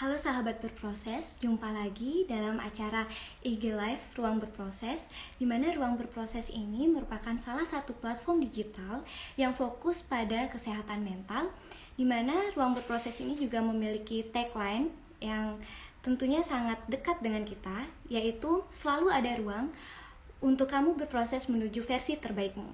Halo sahabat berproses, jumpa lagi dalam acara IG Live Ruang Berproses, di mana Ruang Berproses ini merupakan salah satu platform digital yang fokus pada kesehatan mental, di mana Ruang Berproses ini juga memiliki tagline yang tentunya sangat dekat dengan kita, yaitu selalu ada ruang untuk kamu berproses menuju versi terbaikmu.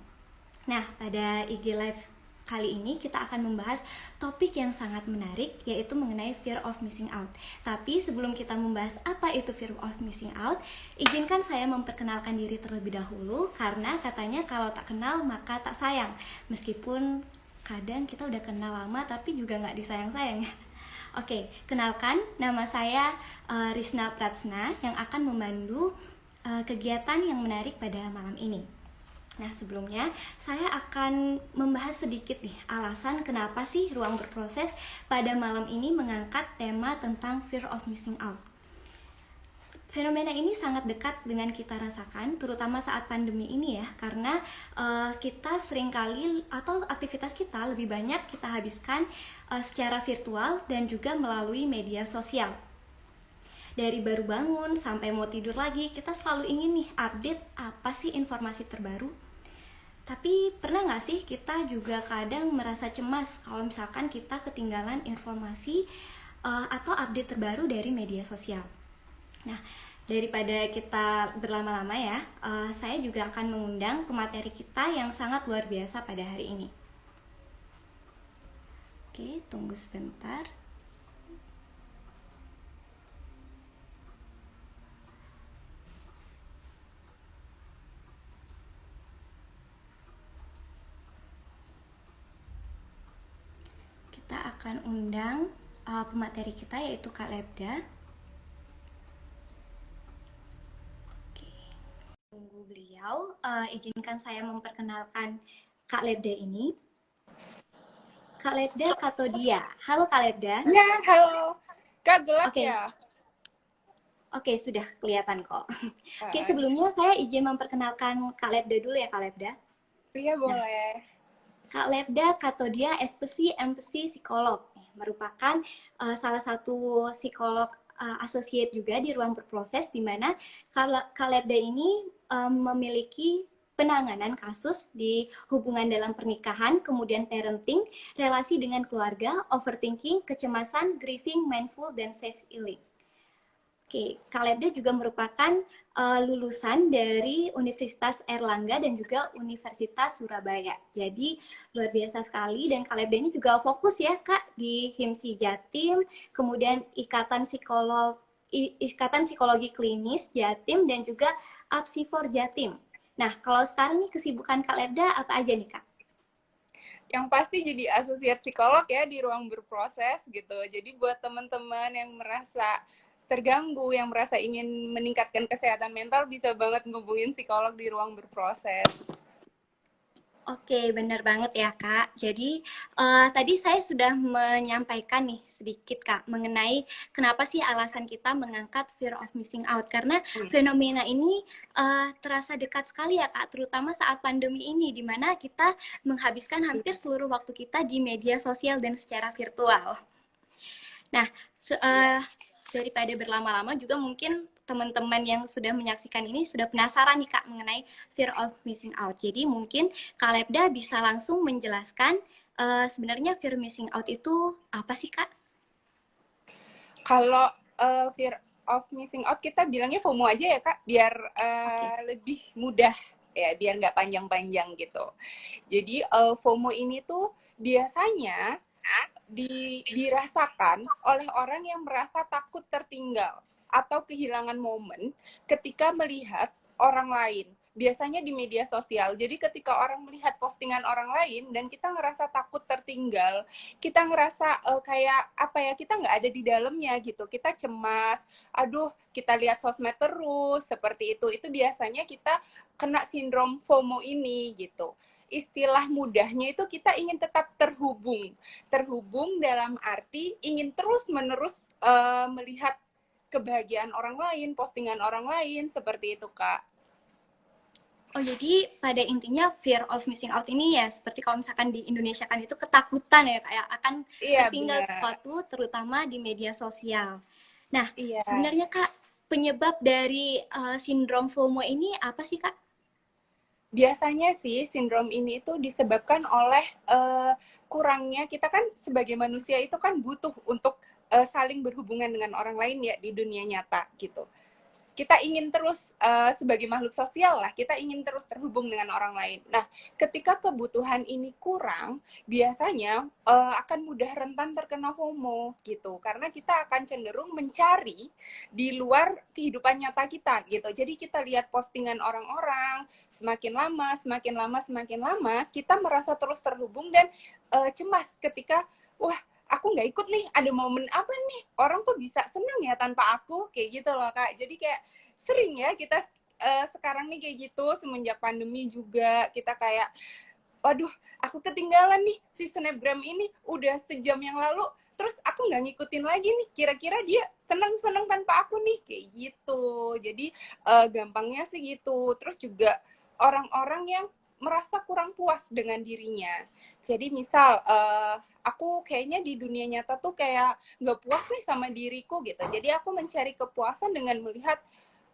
Nah, pada IG Live kali ini kita akan membahas topik yang sangat menarik, yaitu mengenai fear of missing out. Tapi sebelum kita membahas apa itu fear of missing out, izinkan saya memperkenalkan diri terlebih dahulu, karena katanya kalau tak kenal maka tak sayang. Meskipun kadang kita udah kenal lama tapi juga nggak disayang-sayang. Oke, kenalkan, nama saya Risna Pratsna yang akan memandu kegiatan yang menarik pada malam ini. Nah, sebelumnya saya akan membahas sedikit nih alasan kenapa sih Ruang Berproses pada malam ini mengangkat tema tentang fear of missing out. Fenomena ini sangat dekat dengan kita rasakan, terutama saat pandemi ini ya, karena kita seringkali atau aktivitas kita lebih banyak kita habiskan secara virtual dan juga melalui media sosial. Dari baru bangun sampai mau tidur lagi, kita selalu ingin nih update apa sih informasi terbaru. Tapi pernah nggak sih kita juga kadang merasa cemas kalau misalkan kita ketinggalan informasi atau update terbaru dari media sosial. Nah, daripada kita berlama-lama ya, saya juga akan mengundang pemateri kita yang sangat luar biasa pada hari ini. Oke, tunggu sebentar. Kita akan undang pemateri kita yaitu Kak Lebda. Oke. Tunggu beliau, izinkan saya memperkenalkan Kak Lebda ini. Kak Lebda Katodia. Halo Kak Lebda. Ya, halo. Kak, gelap Oke. ya? Oke, sudah kelihatan kok. Oke, sebelumnya saya izin memperkenalkan Kak Lebda dulu ya Kak Lebda. Iya, Nah, boleh. Kak Lebda Katodia Empathy Psikolog, merupakan salah satu psikolog associate juga di Ruang Berproses, di mana Kak Lebda ini memiliki penanganan kasus di hubungan dalam pernikahan, kemudian parenting, relasi dengan keluarga, overthinking, kecemasan, grieving, mindful, dan safe healing. Oke, Kak Lebda juga merupakan lulusan dari Universitas Airlangga dan juga Universitas Surabaya. Jadi luar biasa sekali, dan Kak Lebda ini juga fokus ya Kak di HIMSI Jatim, kemudian Ikatan Psikologi Klinis Jatim, dan juga APSIFOR Jatim. Nah, kalau sekarang nih kesibukan Kak Lebda apa aja nih Kak? Yang pasti jadi asosiat psikolog ya di Ruang Berproses gitu. Jadi buat teman-teman yang merasa terganggu, yang merasa ingin meningkatkan kesehatan mental, bisa banget ngubungin psikolog di Ruang Berproses. Oke, benar banget ya Kak. Jadi tadi saya sudah menyampaikan nih sedikit Kak mengenai kenapa sih alasan kita mengangkat fear of missing out. Karena fenomena ini terasa dekat sekali ya Kak, terutama saat pandemi ini, di mana kita menghabiskan hampir seluruh waktu kita di media sosial dan secara virtual. Nah, daripada berlama-lama juga mungkin teman-teman yang sudah menyaksikan ini sudah penasaran nih Kak mengenai fear of missing out. Jadi mungkin Kak Lebda bisa langsung menjelaskan sebenarnya fear missing out itu apa sih Kak? Kalau fear of missing out, kita bilangnya FOMO aja ya Kak, biar lebih mudah ya, biar nggak panjang-panjang gitu. Jadi FOMO ini tuh biasanya dirasakan oleh orang yang merasa takut tertinggal atau kehilangan momen ketika melihat orang lain. Biasanya di media sosial. Jadi ketika orang melihat postingan orang lain dan kita ngerasa takut tertinggal, kita ngerasa kayak apa ya, kita nggak ada di dalamnya gitu. Kita cemas, aduh kita lihat sosmed terus, seperti itu. Itu biasanya kita kena sindrom FOMO ini gitu. Istilah mudahnya itu kita ingin tetap terhubung. Terhubung dalam arti ingin terus-menerus melihat kebahagiaan orang lain, postingan orang lain, seperti itu Kak. Oh, jadi pada intinya fear of missing out ini ya seperti kalau misalkan di Indonesia kan itu ketakutan ya kayak akan Iya, tertinggal benar. sesuatu terutama di media sosial. Nah, Iya. sebenarnya Kak, penyebab dari sindrom FOMO ini apa sih Kak? Biasanya sih sindrom ini itu disebabkan oleh kurangnya kita kan sebagai manusia itu kan butuh untuk saling berhubungan dengan orang lain ya di dunia nyata gitu. Kita ingin terus sebagai makhluk sosial lah, kita ingin terus terhubung dengan orang lain. Nah, ketika kebutuhan ini kurang, biasanya akan mudah rentan terkena FOMO gitu, karena kita akan cenderung mencari di luar kehidupan nyata kita gitu. Jadi kita lihat postingan orang-orang, semakin lama, semakin lama, semakin lama, kita merasa terus terhubung dan cemas ketika, wah, aku nggak ikut nih, ada momen apa nih, orang kok bisa seneng ya tanpa aku, kayak gitu loh Kak. Jadi kayak sering ya kita sekarang nih kayak gitu, semenjak pandemi juga kita kayak, waduh, aku ketinggalan nih si snapgram ini udah sejam yang lalu, terus aku nggak ngikutin lagi nih, kira-kira dia seneng-seneng tanpa aku nih, kayak gitu. Jadi gampangnya sih gitu. Terus juga orang-orang yang merasa kurang puas dengan dirinya. Jadi misal aku kayaknya di dunia nyata tuh kayak nggak puas nih sama diriku gitu. Jadi aku mencari kepuasan dengan melihat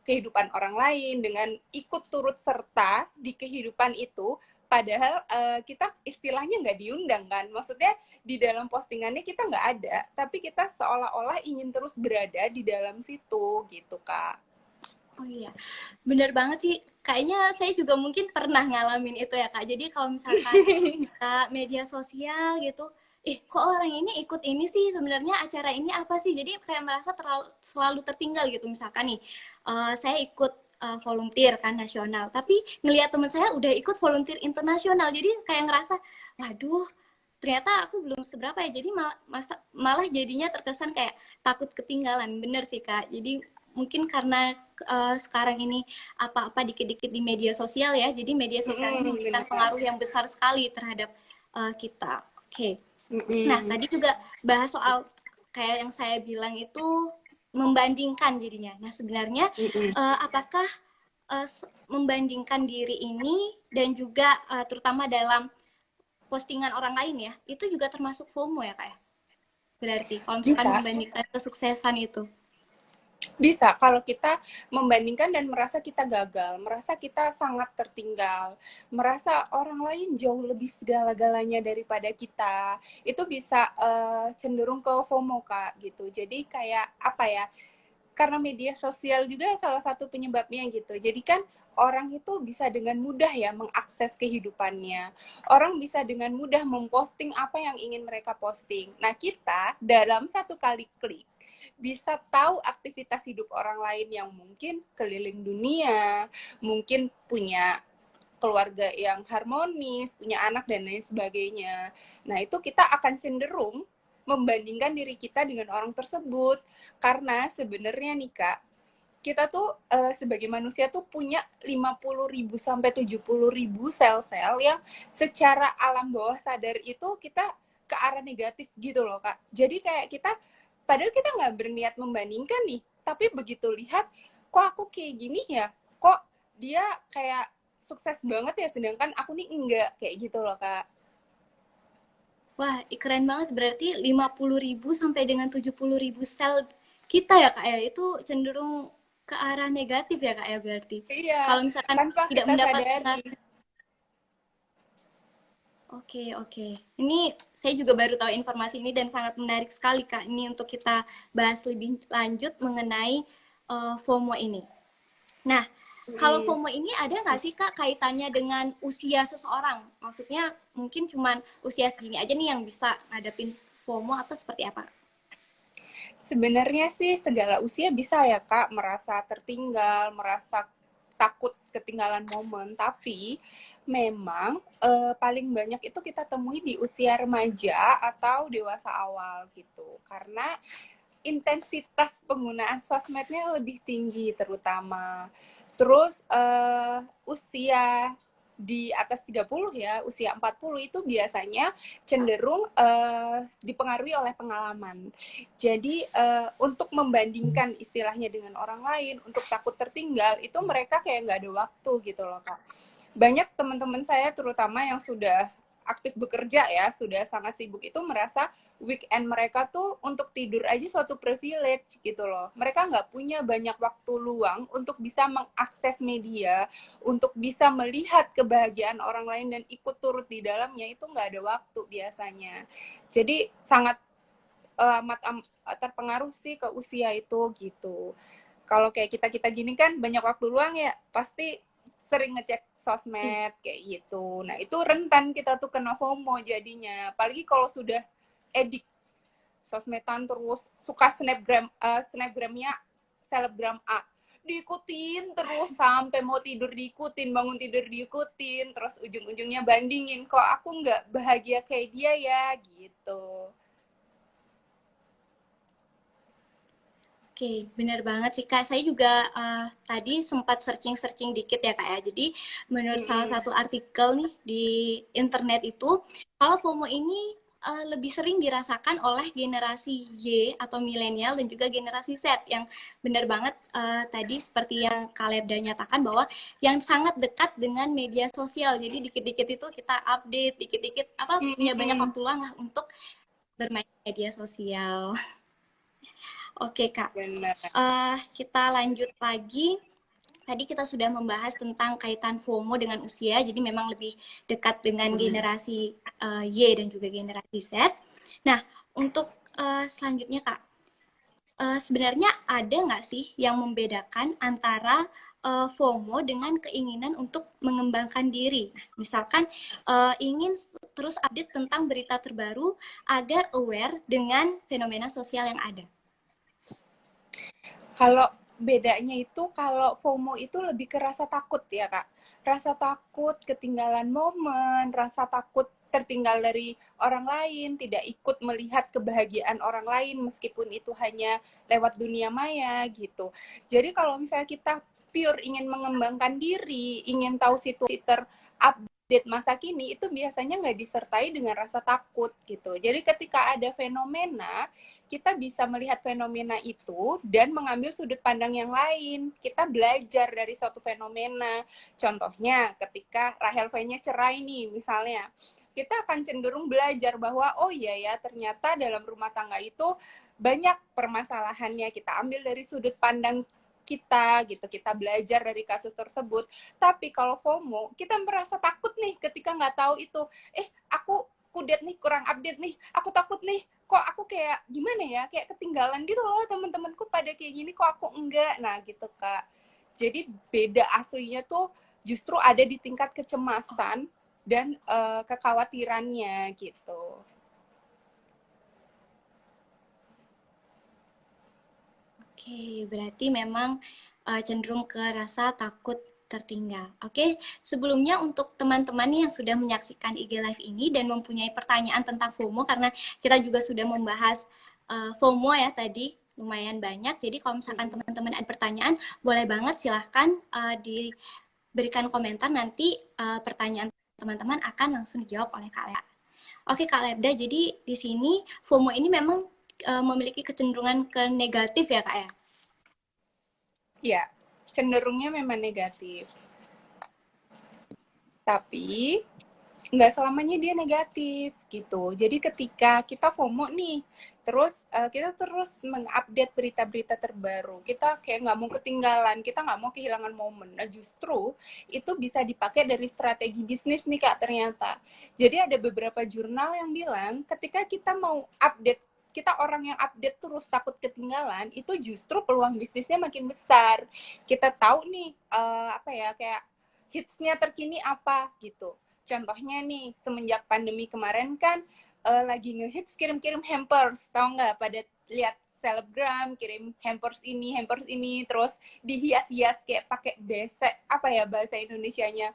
kehidupan orang lain, dengan ikut turut serta di kehidupan itu, padahal kita istilahnya nggak diundang kan. Maksudnya di dalam postingannya kita nggak ada, tapi kita seolah-olah ingin terus berada di dalam situ gitu Kak. Oh iya, bener banget sih. Kayaknya saya juga mungkin pernah ngalamin itu ya Kak. Jadi kalau misalkan media sosial gitu, kok orang ini ikut ini sih, sebenarnya acara ini apa sih? Jadi kayak merasa selalu tertinggal gitu. Misalkan nih, saya ikut volunteer kan nasional, tapi ngelihat teman saya udah ikut volunteer internasional, jadi kayak ngerasa, waduh, ternyata aku belum seberapa ya. Jadi malah jadinya terkesan kayak takut ketinggalan. Bener sih Kak. Jadi mungkin karena sekarang ini apa-apa dikit-dikit di media sosial ya, jadi media sosial ini memberikan Benar. pengaruh yang besar sekali terhadap kita. Oke. Nah, Mm-mm. tadi juga bahas soal kayak yang saya bilang itu membandingkan jadinya. Nah, sebenarnya Mm-mm. apakah membandingkan diri ini dan juga terutama dalam postingan orang lain ya, itu juga termasuk FOMO ya Kak ya? Berarti kalau misalkan Bisa. membandingkan kesuksesan itu. Bisa, kalau kita membandingkan dan merasa kita gagal, merasa kita sangat tertinggal, merasa orang lain jauh lebih segala-galanya daripada kita, itu bisa cenderung ke FOMO, Kak, gitu. Jadi kayak apa ya, karena media sosial juga salah satu penyebabnya gitu. Jadi kan orang itu bisa dengan mudah ya mengakses kehidupannya. Orang bisa dengan mudah memposting apa yang ingin mereka posting. Nah, kita dalam satu kali klik bisa tahu aktivitas hidup orang lain yang mungkin keliling dunia, mungkin punya keluarga yang harmonis, punya anak dan lain sebagainya. Nah, itu kita akan cenderung membandingkan diri kita dengan orang tersebut. Karena sebenarnya nih Kak, kita tuh sebagai manusia tuh punya 50.000 sampai 70.000 sel-sel yang secara alam bawah sadar itu kita ke arah negatif gitu loh Kak. Jadi kayak kita, padahal kita nggak berniat membandingkan nih, tapi begitu lihat, kok aku kayak gini ya, kok dia kayak sukses banget ya, sedangkan aku nih enggak, kayak gitu loh Kak. Wah, keren banget. Berarti 50.000 sampai dengan 70.000 sel kita ya, Kak ya. Itu cenderung ke arah negatif ya, Kak ya, berarti. Iya, Kalau misalkan tanpa tidak kita sadari. mendapatkan. Oke, oke. Ini saya juga baru tahu informasi ini dan sangat menarik sekali, Kak. Ini untuk kita bahas lebih lanjut mengenai FOMO ini. Nah, kalau Hmm. FOMO ini ada nggak sih Kak kaitannya dengan usia seseorang? Maksudnya mungkin cuman usia segini aja nih yang bisa ngadepin FOMO atau seperti apa? Sebenarnya sih segala usia bisa ya Kak merasa tertinggal, merasa takut ketinggalan momen, tapi memang paling banyak itu kita temui di usia remaja atau dewasa awal gitu. Karena intensitas penggunaan sosmednya lebih tinggi terutama. Terus usia di atas 30 ya, usia 40 itu biasanya cenderung dipengaruhi oleh pengalaman. Jadi untuk membandingkan istilahnya dengan orang lain, untuk takut tertinggal, itu mereka kayak nggak ada waktu gitu loh Kak. banyak teman-teman saya terutama yang sudah aktif bekerja ya, sudah sangat sibuk itu merasa weekend mereka tuh untuk tidur aja suatu privilege gitu loh. Mereka nggak punya banyak waktu luang untuk bisa mengakses media, untuk bisa melihat kebahagiaan orang lain dan ikut turut di dalamnya, itu nggak ada waktu biasanya. Jadi sangat amat terpengaruh sih ke usia itu gitu. Kalau kayak kita gini kan banyak waktu luang ya, pasti sering ngecek sosmed kayak gitu. Nah, itu rentan kita tuh kena FOMO jadinya. Apalagi kalau sudah edik sosmedan terus suka snapgramnya selebgram A. Diikutin terus sampai mau tidur diikutin, bangun tidur diikutin, terus ujung-ujungnya bandingin, kok aku nggak bahagia kayak dia ya gitu. Oke, benar banget sih Kak. Saya juga tadi sempat searching-searching dikit ya Kak ya. Jadi menurut salah Mm-mm. satu artikel nih di internet itu, kalau FOMO ini lebih sering dirasakan oleh generasi Y atau milenial dan juga generasi Z yang benar banget tadi seperti yang Kak Lebda nyatakan bahwa yang sangat dekat dengan media sosial. Jadi dikit-dikit itu kita update, dikit-dikit apa punya banyak Mm-mm. waktu luang lah untuk bermain media sosial. Oke Kak. Benar. Kita lanjut lagi. Tadi kita sudah membahas tentang kaitan FOMO dengan usia, jadi memang lebih dekat dengan generasi Y dan juga generasi Z. Nah, untuk selanjutnya Kak, sebenarnya ada nggak sih yang membedakan antara FOMO dengan keinginan untuk mengembangkan diri? Nah, misalkan ingin terus update tentang berita terbaru agar aware dengan fenomena sosial yang ada. Kalau bedanya itu kalau FOMO itu lebih ke rasa takut ya Kak. Rasa takut ketinggalan momen, rasa takut tertinggal dari orang lain, tidak ikut melihat kebahagiaan orang lain meskipun itu hanya lewat dunia maya gitu. Jadi kalau misalnya kita pure ingin mengembangkan diri, ingin tahu situasi terupdate masa kini, itu biasanya nggak disertai dengan rasa takut gitu. Jadi ketika ada fenomena, kita bisa melihat fenomena itu dan mengambil sudut pandang yang lain. Kita belajar dari suatu fenomena. Contohnya, ketika Rahel V-nya cerai nih, misalnya. Kita akan cenderung belajar bahwa, oh iya ya, ternyata dalam rumah tangga itu banyak permasalahannya. Kita ambil dari sudut pandang kita gitu, kita belajar dari kasus tersebut. Tapi kalau FOMO, kita merasa takut nih ketika nggak tahu itu, aku kudet nih, kurang update nih, aku takut nih, kok aku kayak gimana ya, kayak ketinggalan gitu loh, teman-temanku pada kayak gini, kok aku enggak. Nah gitu Kak, jadi beda aslinya tuh justru ada di tingkat kecemasan dan kekhawatirannya gitu. Oke, berarti memang cenderung ke rasa takut tertinggal. Oke, sebelumnya untuk teman-teman yang sudah menyaksikan IG Live ini dan mempunyai pertanyaan tentang FOMO, karena kita juga sudah membahas FOMO ya tadi, lumayan banyak. Jadi kalau misalkan teman-teman ada pertanyaan, boleh banget silahkan diberikan komentar, nanti pertanyaan teman-teman akan langsung dijawab oleh Kak Lea. Oke Kak Lebda, jadi di sini FOMO ini memang memiliki kecenderungan ke negatif ya Kak ya? Ya, cenderungnya memang negatif. Tapi nggak selamanya dia negatif gitu. Jadi ketika kita FOMO nih, terus kita terus mengupdate berita-berita terbaru, kita kayak nggak mau ketinggalan, kita nggak mau kehilangan momen. Nah justru itu bisa dipakai dari strategi bisnis nih Kak ternyata. Jadi ada beberapa jurnal yang bilang ketika kita mau update, kita orang yang update terus takut ketinggalan, itu justru peluang bisnisnya makin besar. Kita tahu nih apa ya, kayak hitsnya terkini apa gitu. Contohnya nih, semenjak pandemi kemarin kan lagi ngehits kirim-kirim hampers, tau nggak? Pada lihat selebgram kirim hampers ini, terus dihias-hias kayak pakai besek, apa ya bahasa Indonesianya,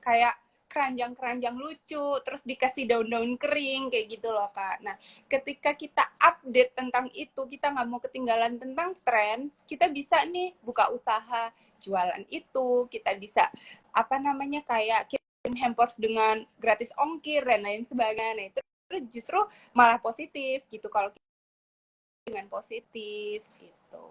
kayak keranjang-keranjang lucu, terus dikasih daun-daun kering, kayak gitu loh Kak. Nah, ketika kita update tentang itu, kita nggak mau ketinggalan tentang tren, kita bisa nih buka usaha jualan itu, kita bisa apa namanya kayak kirim hampers dengan gratis ongkir dan lain sebagainya. Nah, itu justru malah positif gitu kalau dengan positif gitu.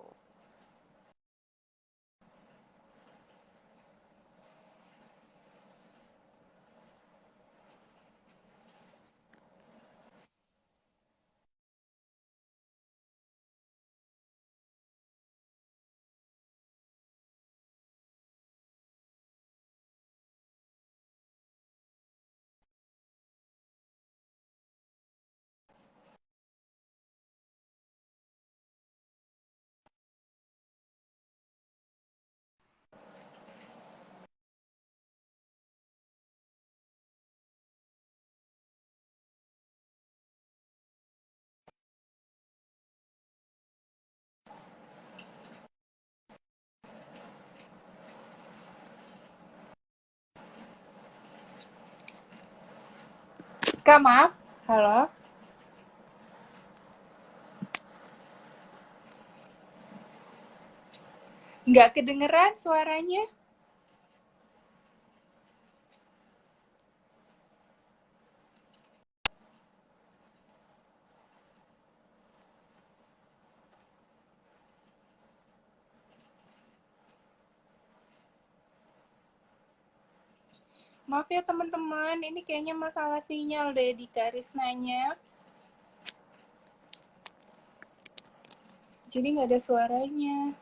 Kak, maaf. Halo? Nggak kedengeran suaranya? Maaf ya teman-teman, ini kayaknya masalah sinyal deh di Karisnanya. Jadi nggak ada suaranya.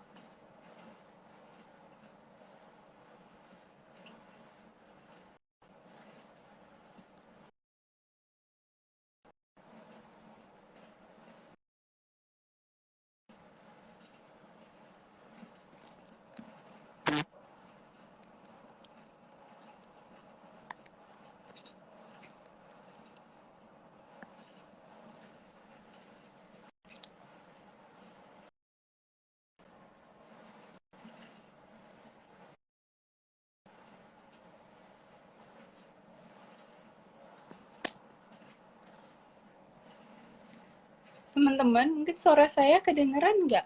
Teman-teman, mungkin suara saya kedengeran nggak?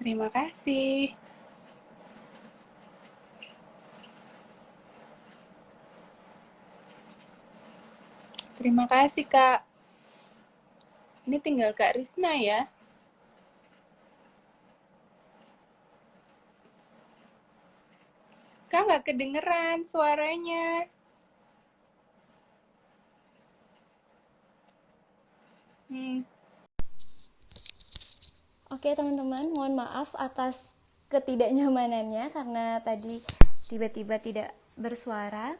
Terima kasih. Terima kasih, Kak. Ini tinggal Kak Risna ya. Kak, nggak kedengeran suaranya. Hmm. Oke teman-teman, mohon maaf atas ketidaknyamanannya karena tadi tiba-tiba tidak bersuara.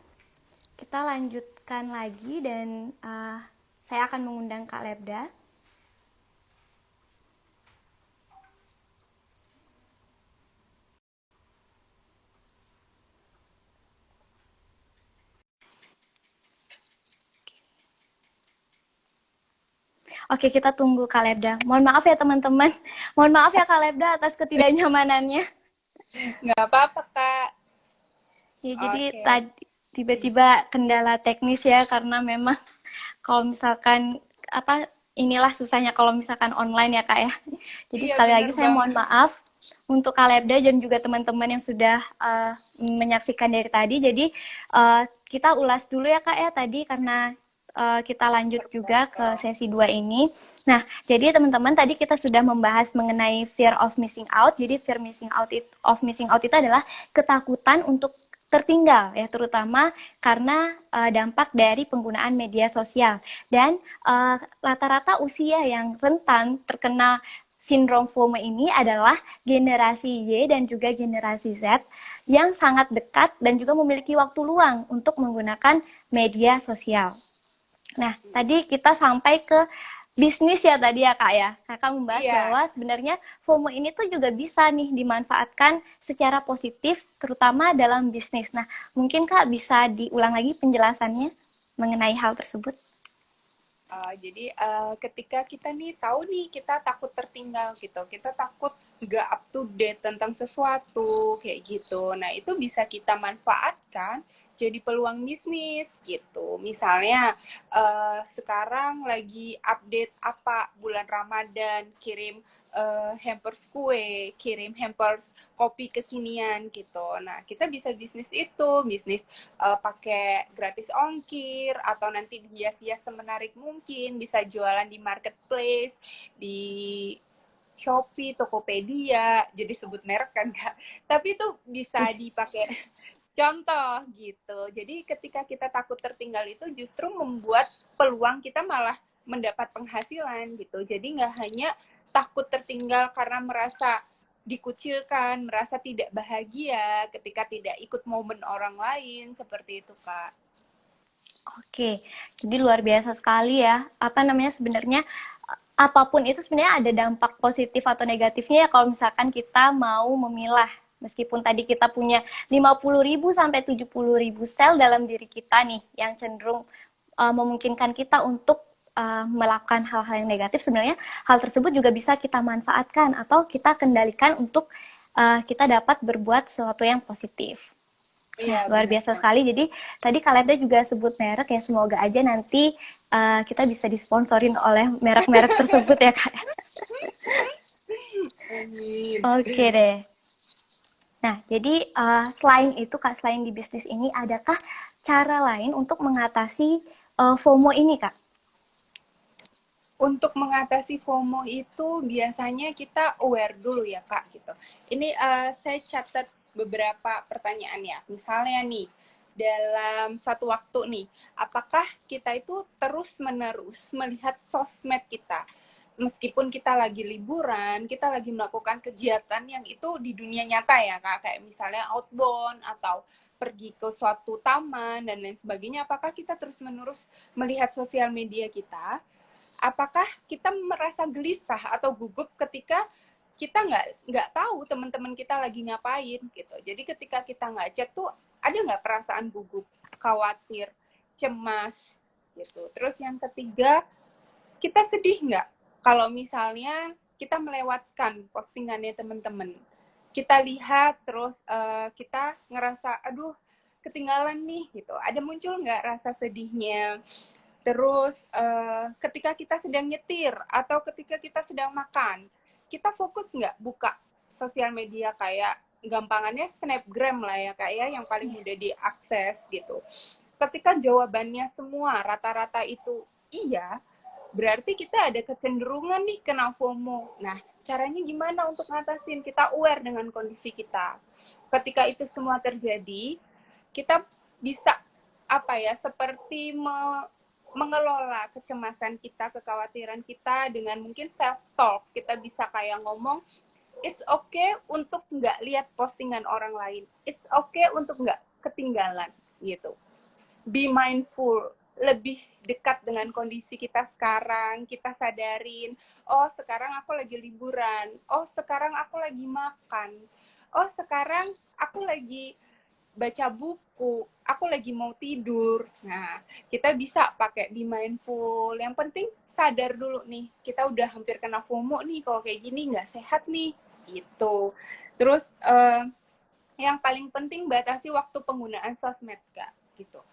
Kita lanjutkan lagi dan saya akan mengundang Kak Lebda. Oke, kita tunggu Kak Lebda. Mohon maaf ya teman-teman. Mohon maaf ya Kak Lebda atas ketidaknyamanannya. Nggak apa-apa, Kak. Ya, jadi Oke. tadi tiba-tiba kendala teknis ya karena memang kalau misalkan apa inilah susahnya kalau misalkan online ya Kak ya. Jadi Iya, sekali bener lagi saya mohon banget. maaf untuk Kak Lebda dan juga teman-teman yang sudah menyaksikan dari tadi. Jadi kita ulas dulu ya Kak ya tadi karena kita lanjut juga ke Betul. sesi 2 ini. Nah, jadi teman-teman tadi kita sudah membahas mengenai fear of missing out. Jadi fear missing out itu adalah ketakutan untuk tertinggal ya, terutama karena dampak dari penggunaan media sosial dan rata-rata usia yang rentan terkena sindrom FOMO ini adalah generasi Y dan juga generasi Z yang sangat dekat dan juga memiliki waktu luang untuk menggunakan media sosial. Nah, tadi kita sampai ke bisnis ya tadi ya Kak ya. Kakak membahas Iya. bahwa sebenarnya FOMO ini tuh juga bisa nih dimanfaatkan secara positif terutama dalam bisnis. Nah, mungkin Kak bisa diulang lagi penjelasannya mengenai hal tersebut. Jadi ketika kita nih tahu nih kita takut tertinggal gitu, kita takut nggak up to date tentang sesuatu kayak gitu. Nah itu bisa kita manfaatkan jadi peluang bisnis gitu. Misalnya sekarang lagi update apa bulan Ramadan, kirim hampers kue, kirim hampers kopi kekinian gitu. Nah kita bisa bisnis itu, bisnis pakai gratis ongkir atau nanti hias-hias semenarik mungkin, bisa jualan di marketplace, di Shopee, Tokopedia, jadi sebut merek kan Kak. Tapi itu bisa dipakai contoh gitu. Jadi ketika kita takut tertinggal itu justru membuat peluang kita malah mendapat penghasilan gitu. Jadi nggak hanya takut tertinggal karena merasa dikucilkan, merasa tidak bahagia ketika tidak ikut momen orang lain, seperti itu Kak. Oke, jadi luar biasa sekali ya. Apa namanya sebenarnya apapun itu sebenarnya ada dampak positif atau negatifnya ya kalau misalkan kita mau memilah. Meskipun tadi kita punya 50.000 sampai 70.000 sel dalam diri kita nih yang cenderung memungkinkan kita untuk melakukan hal-hal yang negatif, sebenarnya hal tersebut juga bisa kita manfaatkan atau kita kendalikan untuk kita dapat berbuat sesuatu yang positif. Nah, Iya, luar benar biasa banget. sekali. Jadi tadi Kak Leda juga sebut merek ya, semoga aja nanti kita bisa disponsorin oleh merek-merek tersebut ya Kak. Amin. Oke deh. Nah, jadi selain itu Kak, selain di bisnis ini, adakah cara lain untuk mengatasi FOMO ini Kak? Untuk mengatasi FOMO itu biasanya kita aware dulu ya Kak gitu. Ini saya catat beberapa pertanyaan ya. Misalnya nih, dalam satu waktu nih, apakah kita itu terus-menerus melihat sosmed kita? Meskipun kita lagi liburan, kita lagi melakukan kegiatan yang itu di dunia nyata ya Kak, kayak misalnya outbound atau pergi ke suatu taman dan lain sebagainya, apakah kita terus-menerus melihat sosial media kita? Apakah kita merasa gelisah atau gugup ketika kita nggak tahu teman-teman kita lagi ngapain gitu. Jadi ketika kita nggak cek tuh ada nggak perasaan gugup, khawatir, cemas gitu. Terus yang ketiga, kita sedih nggak kalau misalnya kita melewatkan postingannya teman-teman. Kita lihat terus kita ngerasa aduh ketinggalan nih gitu. Ada muncul nggak rasa sedihnya? Terus ketika kita sedang nyetir atau ketika kita sedang makan, kita fokus nggak buka sosial media kayak gampangannya snapgram lah ya kayak yang paling mudah diakses gitu. Ketika jawabannya semua rata-rata itu iya, berarti kita ada kecenderungan nih kena FOMO. Nah, caranya gimana untuk ngatasin? Kita aware dengan kondisi kita. Ketika itu semua terjadi, kita bisa apa ya seperti mengelola kecemasan kita, kekhawatiran kita dengan mungkin self talk. Kita bisa kayak ngomong, it's okay untuk nggak lihat postingan orang lain, it's okay untuk nggak ketinggalan gitu. Be mindful, lebih dekat dengan kondisi kita sekarang, kita sadarin, oh sekarang aku lagi liburan, oh sekarang aku lagi makan, oh sekarang aku lagi baca buku, aku lagi mau tidur. Nah, kita bisa pakai be mindful. Yang penting sadar dulu nih, kita udah hampir kena FOMO nih, kalau kayak gini nggak sehat nih, gitu. Terus yang paling penting batasi waktu penggunaan sosmed, Kak, gitu.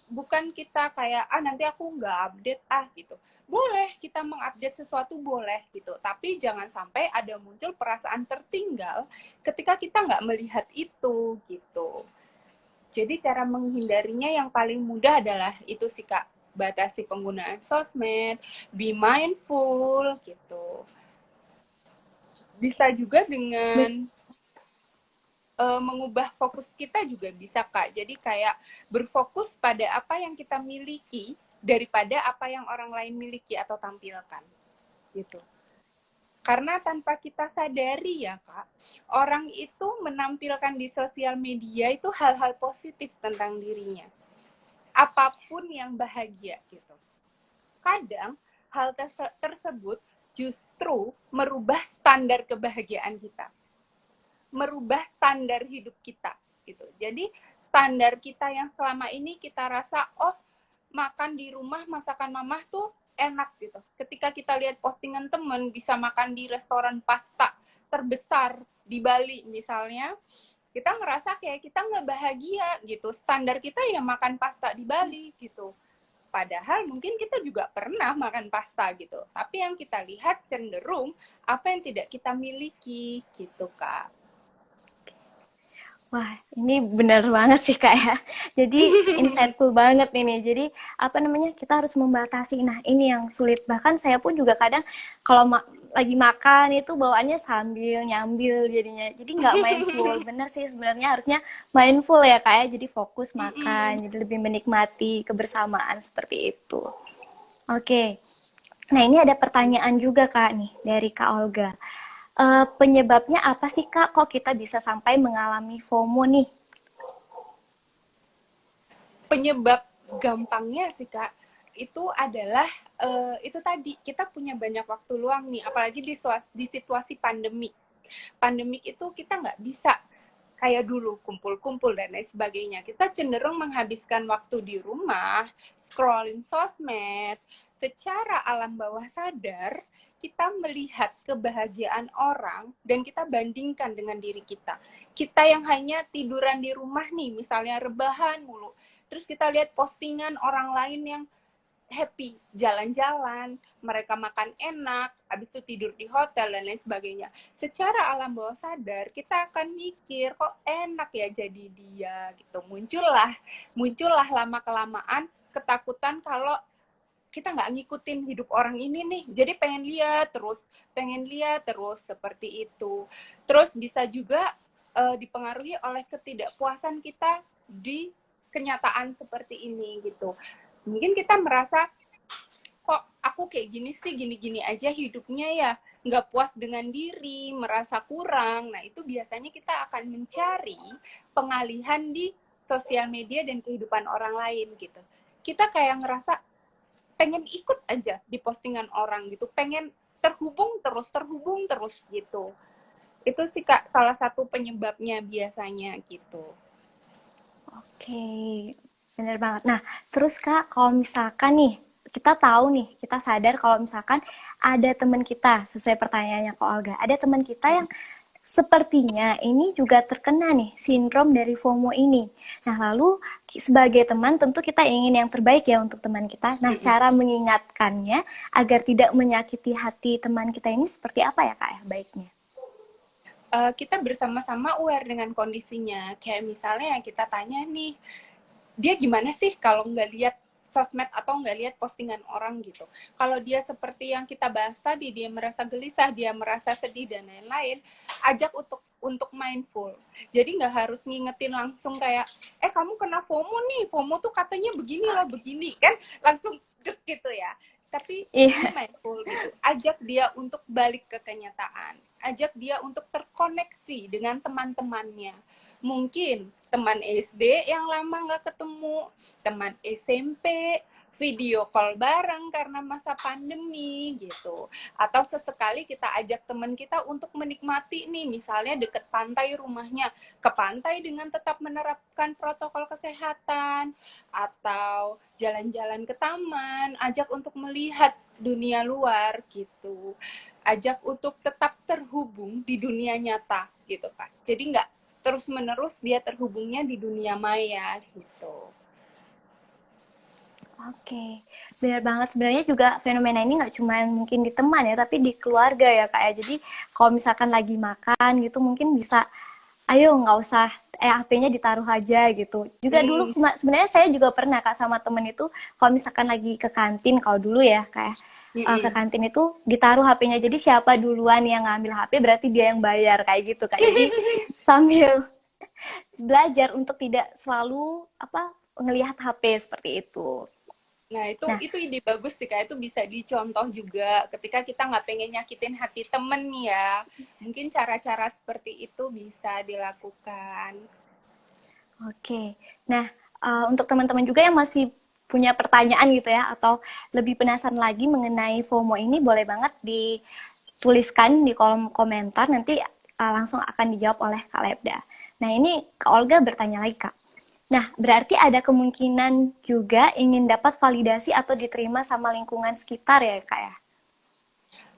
Bukan kita kayak nanti aku nggak update gitu. Boleh kita mengupdate sesuatu, boleh gitu, tapi jangan sampai ada muncul perasaan tertinggal ketika kita nggak melihat itu gitu. Jadi cara menghindarinya yang paling mudah adalah itu sih Kak, batasi penggunaan sosmed, be mindful gitu. Bisa juga dengan mengubah fokus kita juga bisa Kak. Jadi kayak berfokus pada apa yang kita miliki daripada apa yang orang lain miliki atau tampilkan. Gitu. Karena tanpa kita sadari ya Kak, orang itu menampilkan di sosial media itu hal-hal positif tentang dirinya. Apapun yang bahagia gitu. Kadang hal tersebut justru merubah standar kebahagiaan kita, merubah standar hidup kita gitu. Jadi standar kita yang selama ini kita rasa oh makan di rumah masakan mamah tuh enak gitu. Ketika kita lihat postingan temen bisa makan di restoran pasta terbesar di Bali misalnya, kita ngerasa kayak kita nggak bahagia gitu. Standar kita ya makan pasta di Bali gitu. Padahal mungkin kita juga pernah makan pasta gitu. Tapi yang kita lihat cenderung apa yang tidak kita miliki gitu Kak. Wah, ini benar banget sih Kak ya. Jadi insightful banget ini. Jadi apa namanya, kita harus membatasi. Nah, ini yang sulit. Bahkan saya pun juga kadang kalau lagi makan itu bawaannya sambil nyambil jadinya. Jadi nggak mindful. Bener sih sebenarnya harusnya mindful ya Kak ya. Jadi fokus makan, jadi lebih menikmati kebersamaan seperti itu. Oke. Nah, ini ada pertanyaan juga Kak nih dari Kak Olga. Penyebabnya apa sih Kak? Kok kita bisa sampai mengalami FOMO nih? Penyebab gampangnya sih Kak, itu adalah itu tadi kita punya banyak waktu luang nih, apalagi di situasi pandemik. Pandemik itu kita nggak bisa kayak dulu kumpul-kumpul dan lain sebagainya. Kita cenderung menghabiskan waktu di rumah, scrolling sosmed, secara alam bawah sadar kita melihat kebahagiaan orang dan kita bandingkan dengan diri kita. Kita yang hanya tiduran di rumah nih, misalnya rebahan mulu. Terus kita lihat postingan orang lain yang happy, jalan-jalan, mereka makan enak, habis itu tidur di hotel dan lain sebagainya. Secara alam bawah sadar, kita akan mikir, kok enak ya jadi dia gitu. Muncullah lama-kelamaan ketakutan kalau kita nggak ngikutin hidup orang ini nih. Jadi pengen lihat terus seperti itu. Terus bisa juga dipengaruhi oleh ketidakpuasan kita di kenyataan seperti ini gitu. Mungkin kita merasa kok aku kayak gini sih, gini-gini aja hidupnya ya, nggak puas dengan diri, merasa kurang. Nah, itu biasanya kita akan mencari pengalihan di sosial media dan kehidupan orang lain gitu. Kita kayak ngerasa pengen ikut aja di postingan orang gitu, pengen terhubung terus gitu. Itu sih Kak, salah satu penyebabnya biasanya gitu. Oke, bener banget. Nah, terus Kak, kalau misalkan nih, kita tahu nih, kita sadar kalau misalkan ada teman kita, sesuai pertanyaannya Kak Olga, ada teman kita yang sepertinya ini juga terkena nih sindrom dari FOMO ini. Nah, lalu sebagai teman tentu kita ingin yang terbaik ya untuk teman kita. Nah, cara mengingatkannya agar tidak menyakiti hati teman kita ini seperti apa ya Kak ya baiknya? Kita bersama-sama aware dengan kondisinya. Kayak misalnya kita tanya nih, dia gimana sih kalau nggak lihat sosmed atau nggak lihat postingan orang gitu. Kalau dia seperti yang kita bahas tadi, dia merasa gelisah, dia merasa sedih dan lain-lain, ajak untuk mindful. Jadi nggak harus ngingetin langsung kayak, kamu kena FOMO nih, FOMO tuh katanya begini loh, begini kan, langsung dek gitu ya. Tapi be Iya. mindful gitu, ajak dia untuk balik ke kenyataan, ajak dia untuk terkoneksi dengan teman-temannya. Mungkin teman SD yang lama nggak ketemu, teman SMP, video call bareng karena masa pandemi gitu. Atau sesekali kita ajak teman kita untuk menikmati nih, misalnya deket pantai rumahnya, ke pantai dengan tetap menerapkan protokol kesehatan, atau jalan-jalan ke taman, ajak untuk melihat dunia luar gitu. Ajak untuk tetap terhubung di dunia nyata gitu kan. Jadi nggak terus-menerus dia terhubungnya di dunia maya gitu. Oke, benar banget. Sebenarnya juga fenomena ini nggak cuma mungkin di teman ya, tapi di keluarga ya kak ya. Jadi kalau misalkan lagi makan gitu, mungkin bisa, ayo nggak usah, HP-nya ditaruh aja gitu. Juga dulu sebenarnya saya juga pernah kak sama temen itu, kalau misalkan lagi ke kantin, kalau dulu ya kayak ke kantin itu ditaruh HP-nya. Jadi siapa duluan yang ngambil HP berarti dia yang bayar kayak gitu kak. Jadi sambil belajar untuk tidak selalu apa ngelihat HP seperti itu. Nah, Nah, itu ide bagus sih, Kak. Itu bisa dicontoh juga ketika kita nggak pengen nyakitin hati temen ya. Mungkin cara-cara seperti itu bisa dilakukan. oke. Nah, untuk teman-teman juga yang masih punya pertanyaan gitu ya, atau lebih penasaran lagi mengenai FOMO ini, boleh banget dituliskan di kolom komentar, nanti langsung akan dijawab oleh Kak Lebda. Nah, ini Kak Olga bertanya lagi, Kak. Nah, berarti ada kemungkinan juga ingin dapat validasi atau diterima sama lingkungan sekitar ya, Kak ya?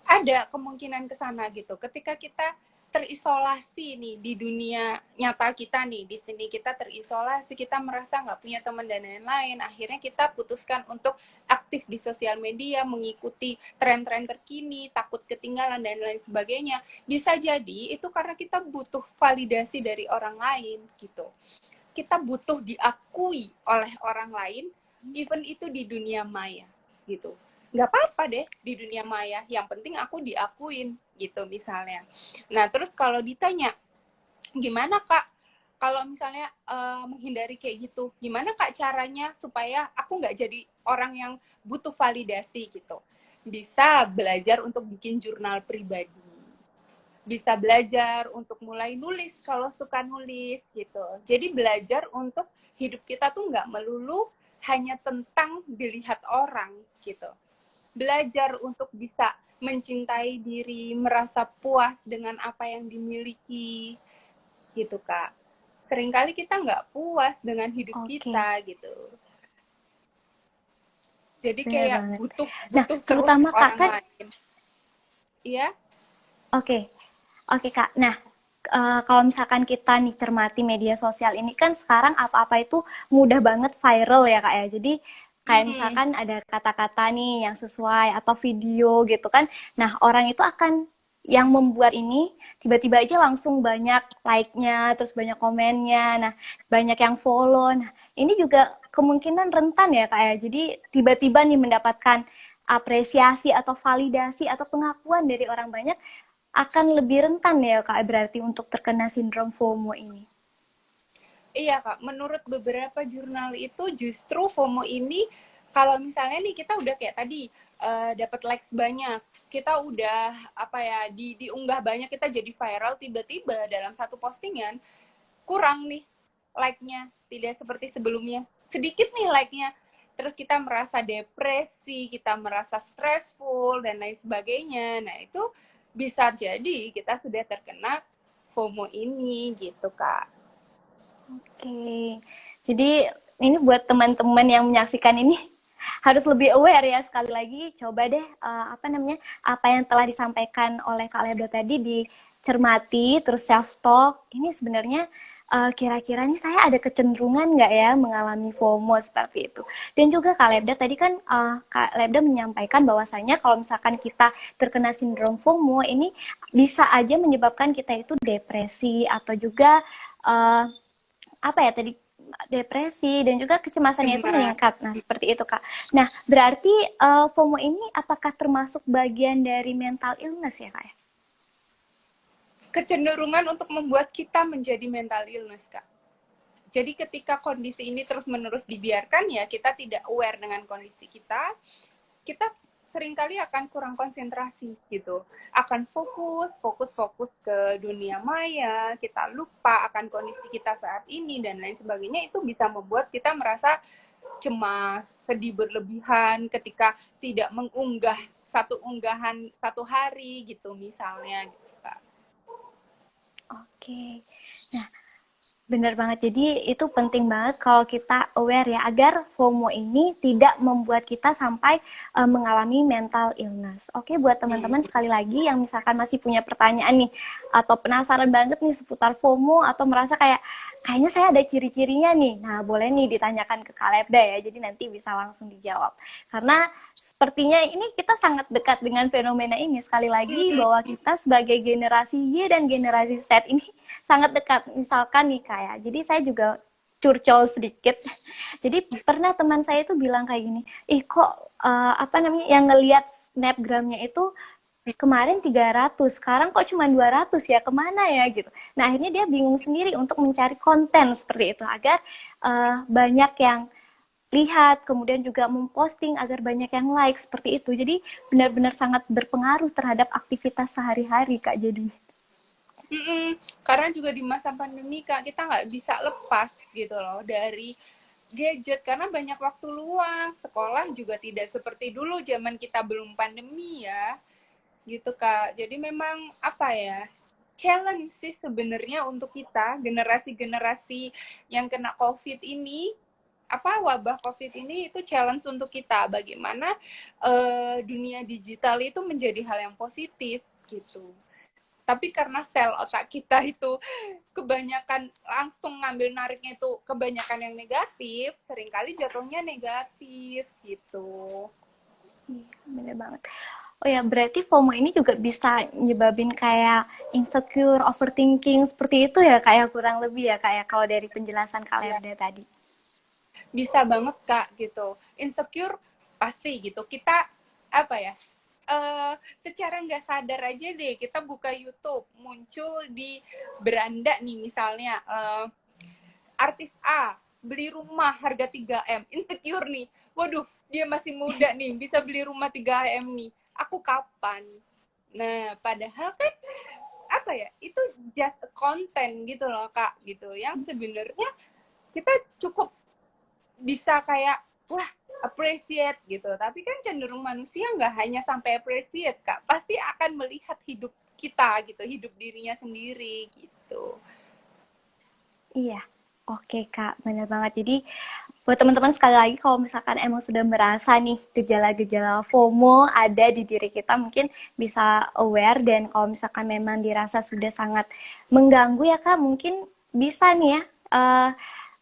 Ada kemungkinan ke sana gitu. Ketika kita terisolasi nih di dunia nyata kita nih, di sini kita terisolasi, kita merasa nggak punya teman dan lain-lain, akhirnya kita putuskan untuk aktif di sosial media, mengikuti tren-tren terkini, takut ketinggalan dan lain sebagainya. Bisa jadi itu karena kita butuh validasi dari orang lain gitu. Kita butuh diakui oleh orang lain, even itu di dunia maya gitu. Nggak apa-apa deh di dunia maya, yang penting aku diakuin gitu misalnya. Nah terus kalau ditanya gimana kak kalau misalnya menghindari kayak gitu, gimana kak caranya supaya aku nggak jadi orang yang butuh validasi gitu? Bisa belajar untuk bikin jurnal pribadi, bisa belajar untuk mulai nulis kalau suka nulis gitu. Jadi belajar untuk hidup kita tuh nggak melulu hanya tentang dilihat orang gitu. Belajar untuk bisa mencintai diri, merasa puas dengan apa yang dimiliki gitu Kak. seringkali kita nggak puas dengan hidup Oke, kita gitu. Jadi benar kayak banget. butuh Nah, butuh terus terutama Kak orang kan, lain. Iya. oke, oke Kak. Nah, kalau misalkan kita nih cermati media sosial ini kan sekarang apa-apa itu mudah banget viral ya Kak ya. Jadi kayak Mm-mm. misalkan ada kata-kata nih yang sesuai atau video gitu kan. Nah, orang itu akan yang membuat ini tiba-tiba aja langsung banyak like-nya, terus banyak komennya, nah banyak yang follow. Nah, ini juga kemungkinan rentan ya Kak ya. Jadi tiba-tiba nih mendapatkan apresiasi atau validasi atau pengakuan dari orang banyak akan lebih rentan ya Kak berarti untuk terkena sindrom FOMO ini. Iya Kak, menurut beberapa jurnal itu justru FOMO ini kalau misalnya nih kita udah kayak tadi dapat likes banyak, kita udah apa ya diunggah banyak, kita jadi viral, tiba-tiba dalam satu postingan kurang nih like-nya, tidak seperti sebelumnya, sedikit nih like-nya, terus kita merasa depresi, kita merasa stressful dan lain sebagainya. Nah itu bisa jadi kita sudah terkena FOMO ini gitu Kak. Oke. Jadi ini buat teman-teman yang menyaksikan ini harus lebih aware ya, sekali lagi coba deh apa namanya, apa yang telah disampaikan oleh Kak Lebda tadi dicermati, terus self talk ini sebenarnya kira-kira nih saya ada kecenderungan nggak ya mengalami FOMO seperti itu. Dan juga Kak Lebda tadi kan Kak Lebda menyampaikan bahwasanya kalau misalkan kita terkena sindrom FOMO ini bisa aja menyebabkan kita itu depresi atau juga uh, apa ya tadi, depresi dan juga kecemasannya itu Benar. meningkat. Nah, seperti itu, Kak. Nah, berarti FOMO ini apakah termasuk bagian dari mental illness ya, Kak? Kecenderungan untuk membuat kita menjadi mental illness, Kak. Jadi ketika kondisi ini terus-menerus dibiarkan ya, kita tidak aware dengan kondisi kita seringkali akan kurang konsentrasi gitu. Akan fokus ke dunia maya, kita lupa akan kondisi kita saat ini dan lain sebagainya, itu bisa membuat kita merasa cemas, sedih berlebihan ketika tidak mengunggah satu unggahan satu hari gitu misalnya gitu, Kak. Oke. Nah, benar banget. Jadi itu penting banget kalau kita aware ya agar FOMO ini tidak membuat kita sampai mengalami mental illness. Oke, buat teman-teman sekali lagi yang misalkan masih punya pertanyaan nih atau penasaran banget nih seputar FOMO atau merasa kayak kayaknya saya ada ciri-cirinya nih. Nah, boleh nih ditanyakan ke Kak Lebda ya. Jadi nanti bisa langsung dijawab. Karena sepertinya ini kita sangat dekat dengan fenomena ini. Sekali lagi bahwa kita sebagai generasi Y dan generasi Z ini sangat dekat. Misalkan nih kayak, jadi saya juga curcol sedikit. Jadi pernah teman saya itu bilang kayak gini, kok apa namanya yang ngelihat snapgramnya itu kemarin 300, sekarang kok cuma 200 ya, kemana ya gitu. Nah akhirnya dia bingung sendiri untuk mencari konten seperti itu agar banyak yang lihat, kemudian juga memposting agar banyak yang like seperti itu. Jadi benar-benar sangat berpengaruh terhadap aktivitas sehari-hari Kak jadi. Karena juga di masa pandemi Kak, kita nggak bisa lepas gitu loh dari gadget karena banyak waktu luang. Sekolah juga tidak seperti dulu zaman kita belum pandemi ya. Gitu Kak. Jadi memang apa ya? Challenge sih sebenarnya untuk kita generasi-generasi yang kena COVID ini, apa wabah COVID ini itu challenge untuk kita bagaimana dunia digital itu menjadi hal yang positif gitu. Tapi karena sel otak kita itu kebanyakan langsung ngambil nariknya itu kebanyakan yang negatif, seringkali jatuhnya negatif gitu. Bener banget. Oh ya, berarti FOMO ini juga bisa nyebabin kayak insecure, overthinking, seperti itu ya kayak kurang lebih ya kayak kalau dari penjelasan Kak Ya, Lerda tadi. bisa banget Kak gitu. Insecure pasti gitu. Kita apa ya? Secara nggak sadar aja deh kita buka YouTube muncul di beranda nih misalnya artis A beli rumah harga 3M, insecure nih, waduh dia masih muda nih bisa beli rumah 3M nih, aku kapan. Nah padahal kan apa ya, itu just a content gitu loh Kak gitu, yang sebenarnya kita cukup bisa kayak wah appreciate gitu, tapi kan cenderung manusia nggak hanya sampai appreciate Kak, pasti akan melihat hidup kita gitu, hidup dirinya sendiri gitu. Iya, oke Kak, bener banget. Jadi buat teman-teman sekali lagi kalau misalkan emang sudah merasa nih gejala-gejala FOMO ada di diri kita, mungkin bisa aware dan kalau misalkan memang dirasa sudah sangat mengganggu ya Kak, mungkin bisa nih ya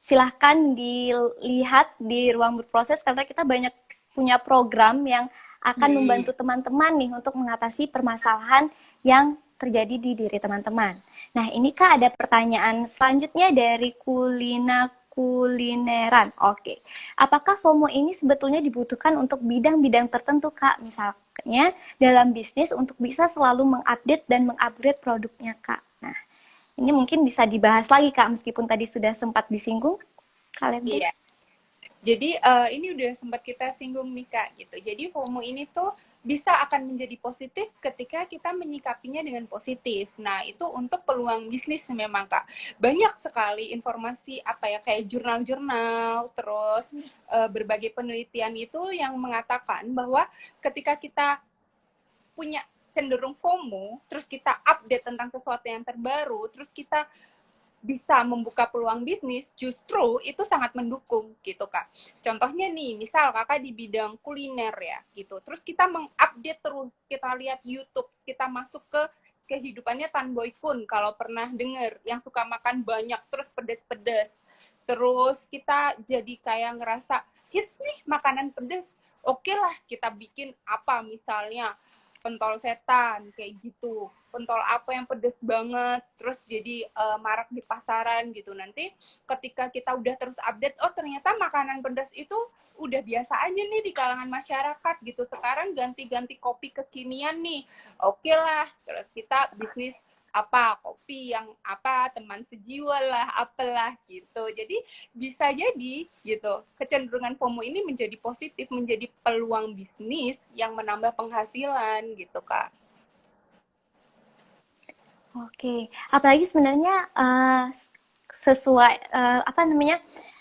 silahkan dilihat di ruang berproses karena kita banyak punya program yang akan membantu teman-teman nih untuk mengatasi permasalahan yang terjadi di diri teman-teman. Nah, ini Kak ada pertanyaan selanjutnya dari kulineran. Oke. Apakah FOMO ini sebetulnya dibutuhkan untuk bidang-bidang tertentu, Kak? Misalnya dalam bisnis untuk bisa selalu mengupdate dan mengupgrade produknya, Kak. Nah, ini mungkin bisa dibahas lagi, Kak, meskipun tadi sudah sempat disinggung. Kalian deh. Iya. Jadi ini udah sempat kita singgung nih Kak gitu. Jadi FOMO ini tuh bisa akan menjadi positif ketika kita menyikapinya dengan positif. Nah, itu untuk peluang bisnis memang Kak. Banyak sekali informasi apa ya kayak jurnal-jurnal, terus berbagai penelitian itu yang mengatakan bahwa ketika kita punya cenderung FOMO, terus kita update tentang sesuatu yang terbaru, terus kita bisa membuka peluang bisnis, justru itu sangat mendukung gitu Kak. Contohnya nih, misal Kakak di bidang kuliner ya gitu. Terus kita mengupdate terus, kita lihat YouTube, kita masuk ke kehidupannya Tan Boy Kun kalau pernah denger, yang suka makan banyak terus pedes-pedes. Terus kita jadi kayak ngerasa hits nih makanan pedes. Oke lah, kita bikin apa misalnya pentol setan kayak gitu, pentol apa yang pedes banget, terus jadi marak di pasaran gitu. Nanti ketika kita udah terus update, oh ternyata makanan pedas itu udah biasa aja nih di kalangan masyarakat gitu. Sekarang ganti-ganti kopi kekinian nih, oke lah. Terus kita bisnis apa kopi yang apa teman sejiwa lah apalah gitu. Jadi bisa jadi gitu kecenderungan FOMO ini menjadi positif, menjadi peluang bisnis yang menambah penghasilan gitu Kak. Oke, apalagi sebenarnya sesuai apa namanya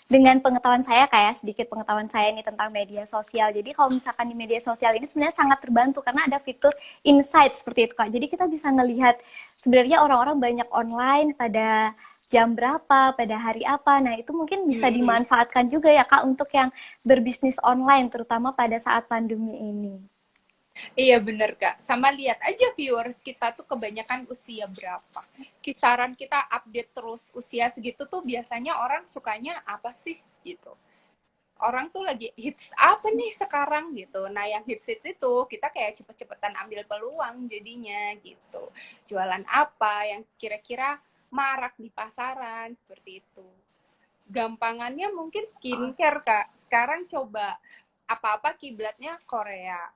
dengan pengetahuan saya kayak sedikit pengetahuan saya nih tentang media sosial. Jadi kalau misalkan di media sosial ini sebenarnya sangat terbantu karena ada fitur insight seperti itu Kak. Jadi kita bisa ngelihat sebenarnya orang-orang banyak online pada jam berapa, pada hari apa. Nah, itu mungkin bisa dimanfaatkan juga ya Kak untuk yang berbisnis online terutama pada saat pandemi ini. Iya bener Kak, sama lihat aja viewers kita tuh kebanyakan usia berapa. Kisaran kita update terus usia segitu tuh biasanya orang sukanya apa sih gitu. Orang tuh lagi hits apa nih sekarang gitu. Nah yang hits itu kita kayak cepet-cepetan ambil peluang jadinya gitu. Jualan apa yang kira-kira marak di pasaran seperti itu. Gampangannya mungkin skincare Kak. Sekarang coba apa-apa kiblatnya Korea.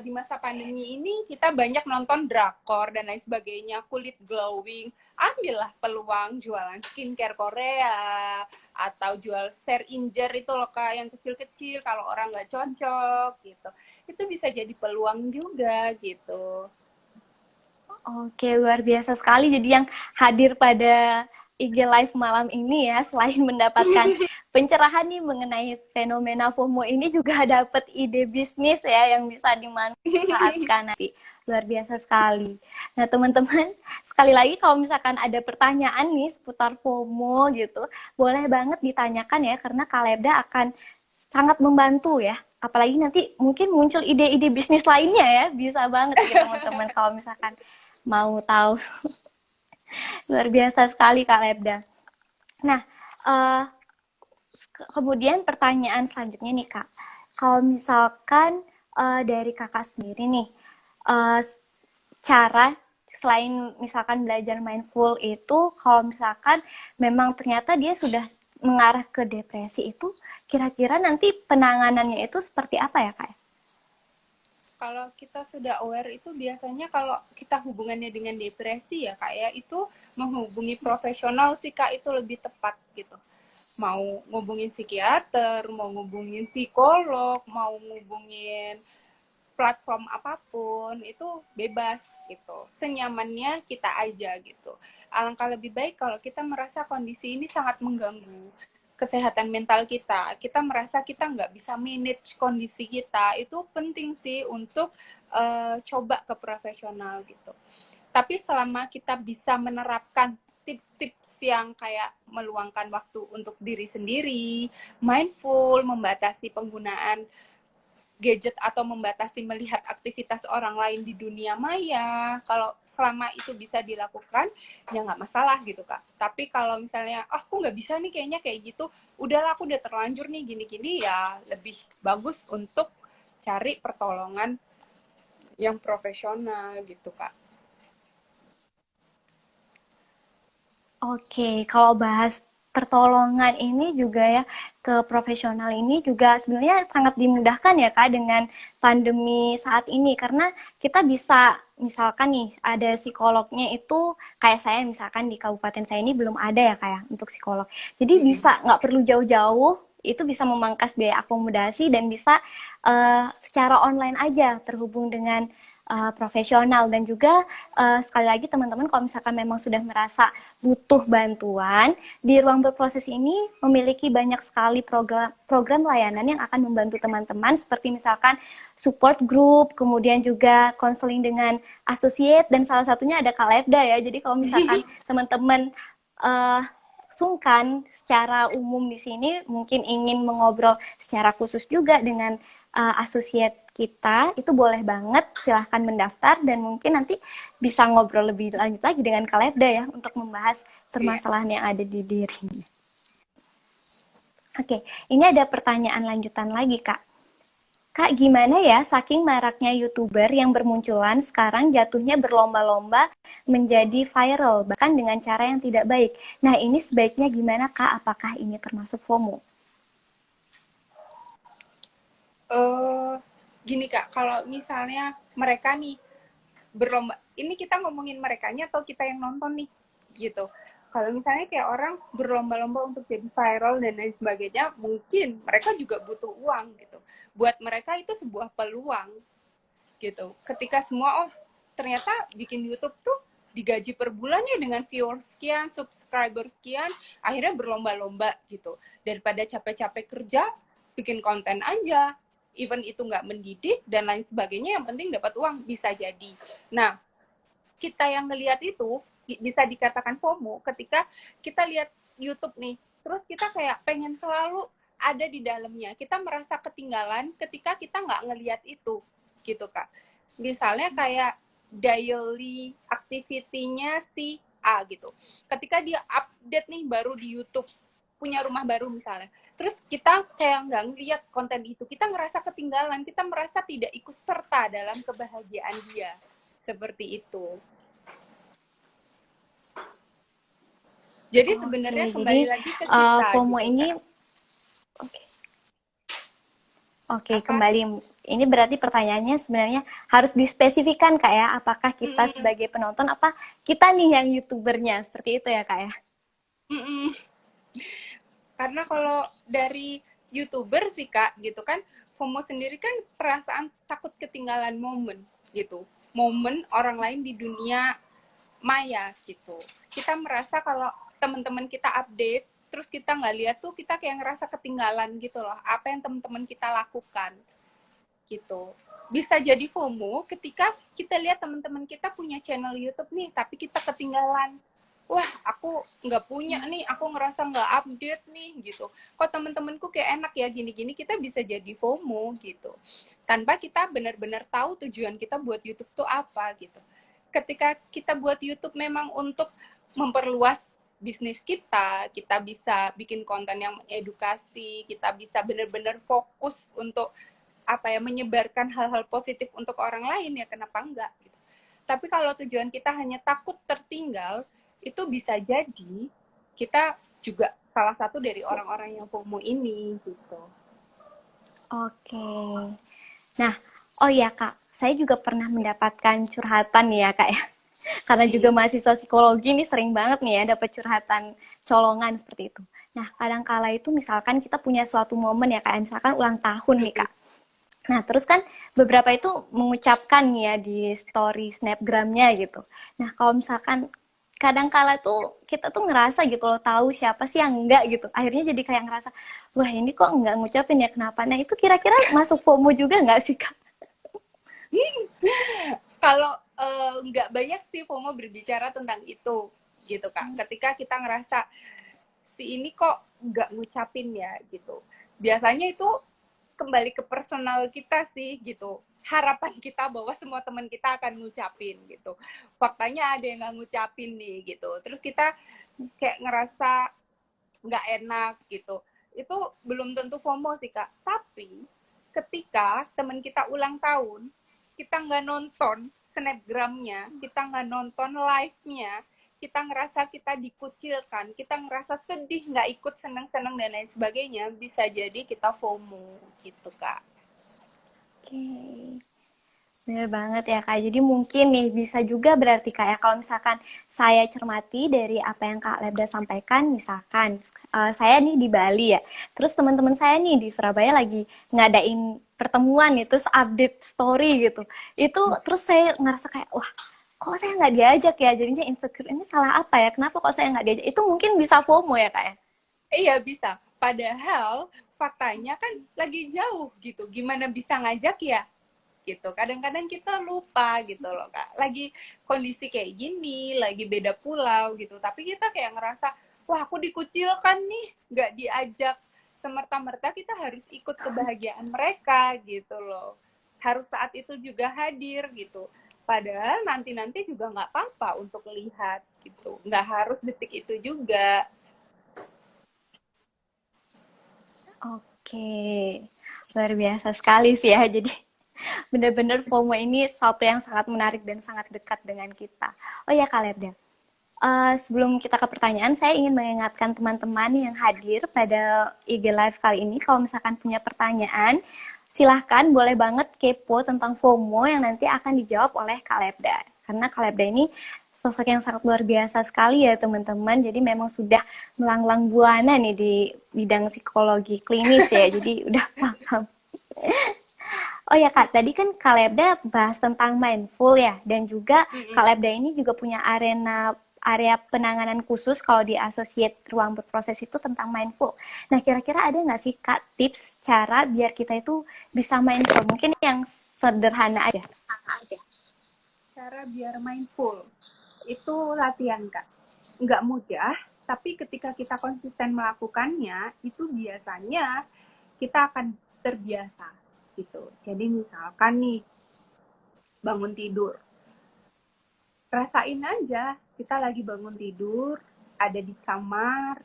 Di masa pandemi ini kita banyak nonton drakor dan lain sebagainya, kulit glowing, ambillah peluang jualan skincare Korea atau jual injer itu loh Kak yang kecil-kecil kalau orang nggak cocok gitu. Itu bisa jadi peluang juga gitu. Oke, luar biasa sekali. Jadi yang hadir pada IG Live malam ini ya, selain mendapatkan pencerahan nih mengenai fenomena FOMO ini juga dapat ide bisnis ya yang bisa dimanfaatkan nanti. Luar biasa sekali. Nah, teman-teman, sekali lagi kalau misalkan ada pertanyaan nih seputar FOMO gitu, boleh banget ditanyakan ya karena Kalebda akan sangat membantu ya. Apalagi nanti mungkin muncul ide-ide bisnis lainnya ya, bisa banget ya teman-teman kalau misalkan mau tahu. Luar biasa sekali Kak Lebda. Nah, uh, kemudian pertanyaan selanjutnya nih Kak. Kalau misalkan dari Kakak sendiri nih, uh, cara selain misalkan belajar mindful itu, kalau misalkan memang ternyata dia sudah mengarah ke depresi itu, kira-kira nanti penanganannya itu seperti apa ya Kak? Kalau kita sudah aware itu biasanya kalau kita hubungannya dengan depresi ya Kak ya, itu menghubungi profesional sih Kak, itu lebih tepat gitu. Mau ngubungin psikiater, mau ngubungin psikolog, mau ngubungin platform apapun, itu bebas gitu. Senyamannya kita aja gitu. Alangkah lebih baik kalau kita merasa kondisi ini sangat mengganggu kesehatan mental kita, kita merasa kita nggak bisa manage kondisi kita, itu penting sih untuk coba ke profesional gitu. Tapi selama kita bisa menerapkan tips-tips yang kayak meluangkan waktu untuk diri sendiri, mindful, membatasi penggunaan gadget atau membatasi melihat aktivitas orang lain di dunia maya. Kalau selama itu bisa dilakukan, ya nggak masalah gitu Kak. Tapi kalau misalnya, aku nggak bisa nih kayaknya kayak gitu, udahlah aku udah terlanjur nih gini-gini, ya lebih bagus untuk cari pertolongan yang profesional gitu Kak. Oke, kalau bahas pertolongan ini juga ya ke profesional ini juga sebenarnya sangat dimudahkan ya Kak dengan pandemi saat ini karena kita bisa misalkan nih ada psikolognya itu kayak saya misalkan di kabupaten saya ini belum ada ya Kak ya untuk psikolog. Jadi bisa nggak perlu jauh-jauh itu bisa memangkas biaya akomodasi dan bisa secara online aja terhubung dengan profesional dan juga sekali lagi teman-teman kalau misalkan memang sudah merasa butuh bantuan di ruang berproses ini memiliki banyak sekali program layanan yang akan membantu teman-teman seperti misalkan support group kemudian juga konseling dengan associate dan salah satunya ada Kalebda ya jadi kalau misalkan teman-teman sungkan secara umum di sini mungkin ingin mengobrol secara khusus juga dengan associate kita itu boleh banget silahkan mendaftar dan mungkin nanti bisa ngobrol lebih lanjut lagi dengan Kalebda ya untuk membahas permasalahan yang ada di dirinya. Oke, ini ada pertanyaan lanjutan lagi Kak. Kak, gimana ya saking maraknya YouTuber yang bermunculan sekarang jatuhnya berlomba-lomba menjadi viral bahkan dengan cara yang tidak baik. Nah, ini sebaiknya gimana Kak? Apakah ini termasuk FOMO? Gini Kak, kalau misalnya mereka nih berlomba, ini kita ngomongin merekanya atau kita yang nonton nih, gitu. Kalau misalnya kayak orang berlomba-lomba untuk jadi viral dan lain sebagainya, mungkin mereka juga butuh uang gitu. Buat mereka itu sebuah peluang gitu. Ketika semua, oh ternyata bikin YouTube tuh digaji per bulannya dengan viewers sekian, subscriber sekian, akhirnya berlomba-lomba gitu. Daripada capek-capek kerja, bikin konten aja, even itu nggak mendidik dan lain sebagainya, yang penting dapat uang, bisa jadi. Nah, kita yang ngelihat itu bisa dikatakan FOMO ketika kita lihat YouTube nih, terus kita kayak pengen selalu ada di dalamnya. Kita merasa ketinggalan ketika kita nggak ngelihat itu, gitu Kak. Misalnya kayak daily activity-nya si A gitu. Ketika dia update nih baru di YouTube, punya rumah baru misalnya, terus kita kayak nggak ngeliat konten itu, kita ngerasa ketinggalan, kita merasa tidak ikut serta dalam kebahagiaan dia, seperti itu. Jadi sebenarnya kembali lagi ke kita. FOMO gitu, ini, oke, kembali. Ini berarti pertanyaannya sebenarnya harus dispesifikan Kak ya, apakah kita sebagai penonton, apa kita nih yang YouTubernya, seperti itu ya Kak ya? Karena kalau dari YouTuber sih Kak, gitu kan, FOMO sendiri kan perasaan takut ketinggalan momen, gitu. Momen orang lain di dunia maya, gitu. Kita merasa kalau teman-teman kita update, terus kita nggak lihat tuh, kita kayak ngerasa ketinggalan gitu loh, apa yang teman-teman kita lakukan, gitu. Bisa jadi FOMO ketika kita lihat teman-teman kita punya channel YouTube nih, tapi kita ketinggalan. Wah, aku nggak punya nih, aku ngerasa nggak update nih, gitu. Kok teman-temanku kayak enak ya, gini-gini, kita bisa jadi FOMO, gitu. Tanpa kita benar-benar tahu tujuan kita buat YouTube tuh apa, gitu. Ketika kita buat YouTube memang untuk memperluas bisnis kita bisa bikin konten yang edukasi, kita bisa benar-benar fokus untuk apa ya, menyebarkan hal-hal positif untuk orang lain, ya kenapa enggak gitu. Tapi kalau tujuan kita hanya takut tertinggal, itu bisa jadi kita juga salah satu dari orang-orang yang FOMO ini gitu. Oke. Nah, oh ya Kak, saya juga pernah mendapatkan curhatan nih ya Kak ya. Karena juga mahasiswa psikologi nih sering banget nih ya dapat curhatan colongan seperti itu. Nah, kadang kala itu misalkan kita punya suatu momen ya Kak, misalkan ulang tahun nih Kak. Nah, terus kan beberapa itu mengucapkan ya di story snapgramnya gitu. Nah, kalau misalkan kadang kala tuh kita tuh ngerasa gitu loh, tahu siapa sih yang enggak gitu. Akhirnya jadi kayak ngerasa, wah ini kok enggak ngucapin ya, kenapa? Nah, itu kira-kira masuk FOMO juga enggak sih Kak? Kalau nggak banyak sih FOMO berbicara tentang itu. gitu Kak. Ketika kita ngerasa si ini kok nggak ngucapin ya gitu. Biasanya itu kembali ke personal kita sih gitu. Harapan kita bahwa semua teman kita akan ngucapin gitu. Faktanya ada yang nggak ngucapin nih gitu. Terus kita kayak ngerasa nggak enak gitu. Itu belum tentu FOMO sih Kak. Tapi ketika teman kita ulang tahun, kita nggak nonton snapgramnya, kita nggak nonton live-nya, kita ngerasa kita dikucilkan, kita ngerasa sedih, nggak ikut seneng-seneng dan lain sebagainya, bisa jadi kita FOMO gitu Kak. Oke. Benar banget ya Kak. Jadi mungkin nih bisa juga berarti Kak ya kalau misalkan saya cermati dari apa yang Kak Lebda sampaikan, misalkan saya nih di Bali ya, terus teman-teman saya nih di Surabaya lagi ngadain pertemuan nih, terus update story gitu. Itu terus saya ngerasa kayak wah kok saya nggak diajak ya, jadinya insecure, ini salah apa ya, kenapa kok saya nggak diajak, itu mungkin bisa FOMO ya Kak ya. Iya bisa. Padahal faktanya kan lagi jauh gitu. Gimana bisa ngajak ya? Gitu. Kadang-kadang kita lupa gitu loh Kak. Lagi kondisi kayak gini, lagi beda pulau gitu. Tapi kita kayak ngerasa, wah aku dikucilkan nih, nggak diajak. Semerta-merta kita harus ikut kebahagiaan mereka gitu loh. Harus saat itu juga hadir gitu. Padahal nanti-nanti juga nggak apa-apa untuk lihat gitu. Nggak harus detik itu juga. Oke, luar biasa sekali sih ya. Jadi benar-benar FOMO ini sesuatu yang sangat menarik dan sangat dekat dengan kita. Oh ya Kak Lerda, sebelum kita ke pertanyaan, saya ingin mengingatkan teman-teman yang hadir pada IG Live kali ini, kalau misalkan punya pertanyaan, silahkan boleh banget kepo tentang FOMO yang nanti akan dijawab oleh Kak Lerda. Karena Kak Lerda ini sosok yang sangat luar biasa sekali ya teman-teman. Jadi memang sudah melanglang buana nih di bidang psikologi klinis ya. Jadi udah paham. Oh ya Kak, tadi kan Kak Lebda bahas tentang mindful ya, dan juga Kak Lebda ini juga punya area penanganan khusus kalau di Associate Ruang Berproses itu tentang mindful. Nah kira-kira ada nggak sih Kak tips cara biar kita itu bisa mindful? Mungkin yang sederhana aja. Cara biar mindful itu latihan Kak. Nggak mudah, tapi ketika kita konsisten melakukannya, itu biasanya kita akan terbiasa gitu. Jadi misalkan nih, bangun tidur. Rasain aja, kita lagi bangun tidur, ada di kamar,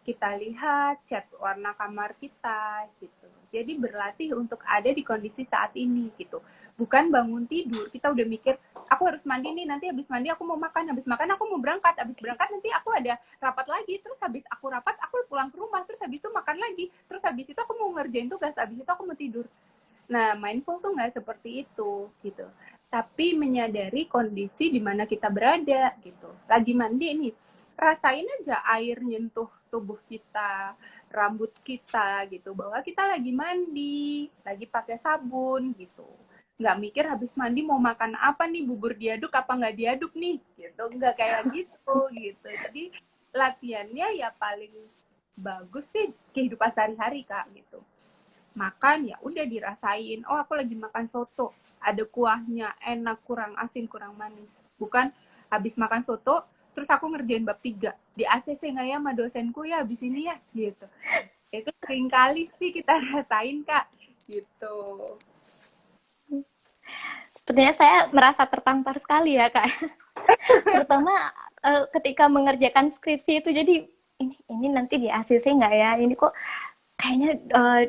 kita lihat cat warna kamar kita gitu. Jadi berlatih untuk ada di kondisi saat ini gitu. Bukan bangun tidur, kita udah mikir, aku harus mandi nih, nanti habis mandi aku mau makan, habis makan aku mau berangkat, habis berangkat nanti aku ada rapat lagi, terus habis aku rapat aku pulang ke rumah, terus habis itu makan lagi, terus habis itu aku mau ngerjain tugas, habis itu aku mau tidur. Nah, mindful tuh nggak seperti itu gitu. Tapi menyadari kondisi di mana kita berada gitu. Lagi mandi nih, rasain aja air nyentuh tubuh kita, rambut kita gitu, bahwa kita lagi mandi, lagi pakai sabun gitu. Nggak mikir habis mandi mau makan apa nih, bubur diaduk apa nggak diaduk nih gitu, nggak kayak gitu. Jadi latihannya ya paling bagus sih kehidupan sehari-hari Kak gitu. Makan ya udah dirasain, oh aku lagi makan soto, ada kuahnya, enak, kurang asin, kurang manis. Bukan habis makan soto terus aku ngerjain bab 3 di ACC nggak ya sama dosenku ya habis ini ya gitu. Itu sering kali sih kita rasain Kak gitu. Sepertinya saya merasa tertampar sekali ya Kak. Terutama ketika mengerjakan skripsi itu, jadi ini nanti di ACC nggak ya, ini kok kayaknya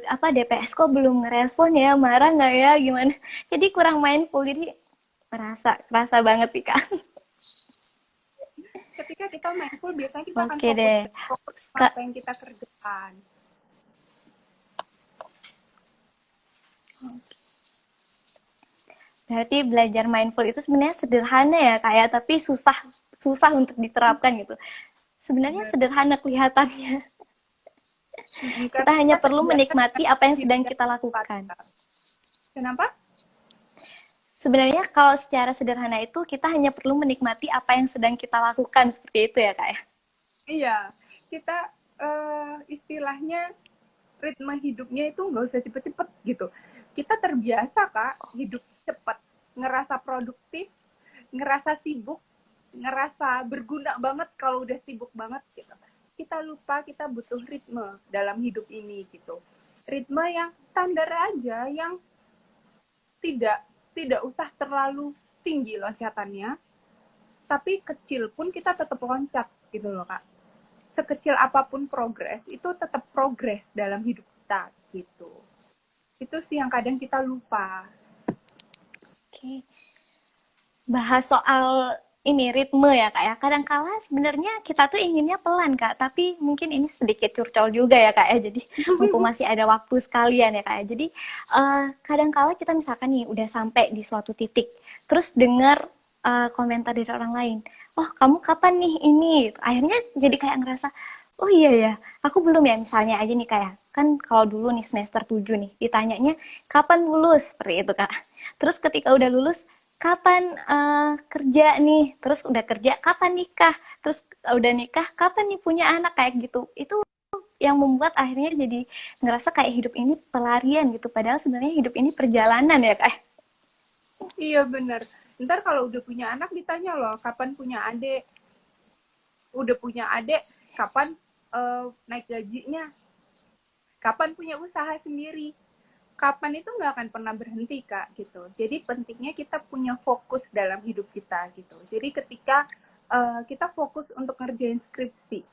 DPS kok belum ngerespon ya, marah nggak ya, gimana, jadi kurang mindful, jadi merasa banget sih Kak. Ketika kita mindful biasanya kita akan Oke deh fokus Kak. apa yang kita kerjakan. Berarti belajar mindful itu sebenarnya sederhana ya Kak ya, tapi susah untuk diterapkan gitu. Sebenarnya sederhana kelihatannya. Kita hanya perlu menikmati apa yang sedang kita lakukan. Kenapa? Sebenarnya kalau secara sederhana itu kita hanya perlu menikmati apa yang sedang kita lakukan, seperti itu ya Kak ya? Iya, kita istilahnya ritme hidupnya itu nggak usah cepet-cepet gitu. Kita terbiasa Kak hidup cepat, ngerasa produktif, ngerasa sibuk, ngerasa berguna banget kalau udah sibuk banget gitu. Kita lupa kita butuh ritme dalam hidup ini gitu. Ritme yang standar aja, yang tidak tidak usah terlalu tinggi loncatannya, tapi kecil pun kita tetap loncat gitu loh Kak. Sekecil apapun progres, itu tetap progres dalam hidup kita gitu. Itu sih yang kadang kita lupa. Oke. Bahas soal ini ritme ya kak ya. Kadang-kala sebenarnya kita tuh inginnya pelan kak, tapi mungkin ini sedikit curcol juga ya kak ya. Jadi mumpung masih ada waktu sekalian ya kak ya. Jadi kadang-kala kita misalkan nih udah sampai di suatu titik, terus dengar komentar dari orang lain. Oh kamu kapan nih ini? Akhirnya jadi kayak ngerasa, oh iya ya, aku belum ya misalnya aja nih kayak kan kalau dulu nih semester 7 nih ditanyanya kapan lulus seperti itu kak. Terus ketika udah lulus kapan kerja nih, terus udah kerja kapan nikah, terus udah nikah kapan nih punya anak kayak gitu. Itu yang membuat akhirnya jadi ngerasa kayak hidup ini pelarian gitu, padahal sebenarnya hidup ini perjalanan ya kak. Iya bener. Ntar kalau udah punya anak ditanya loh, kapan punya adik? Udah punya adik, kapan naik gajinya? Kapan punya usaha sendiri? Kapan itu nggak akan pernah berhenti kak gitu. Jadi pentingnya kita punya fokus dalam hidup kita gitu. Jadi ketika kita fokus untuk ngerjain skripsi,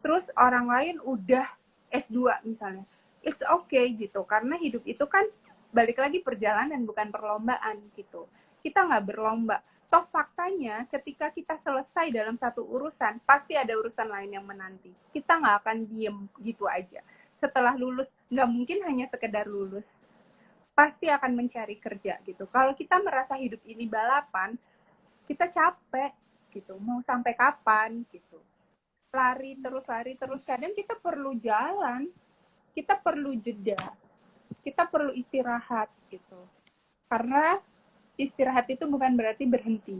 terus orang lain udah S2 misalnya, it's okay gitu, karena hidup itu kan balik lagi perjalanan bukan perlombaan gitu. Kita nggak berlomba. Toh faktanya ketika kita selesai dalam satu urusan, pasti ada urusan lain yang menanti. Kita nggak akan diem gitu aja. Setelah lulus, nggak mungkin hanya sekedar lulus, pasti akan mencari kerja gitu. Kalau kita merasa hidup ini balapan, kita capek gitu. Mau sampai kapan gitu. Lari terus. Kadang kita perlu jalan, kita perlu jeda, kita perlu istirahat gitu. Karena istirahat itu bukan berarti berhenti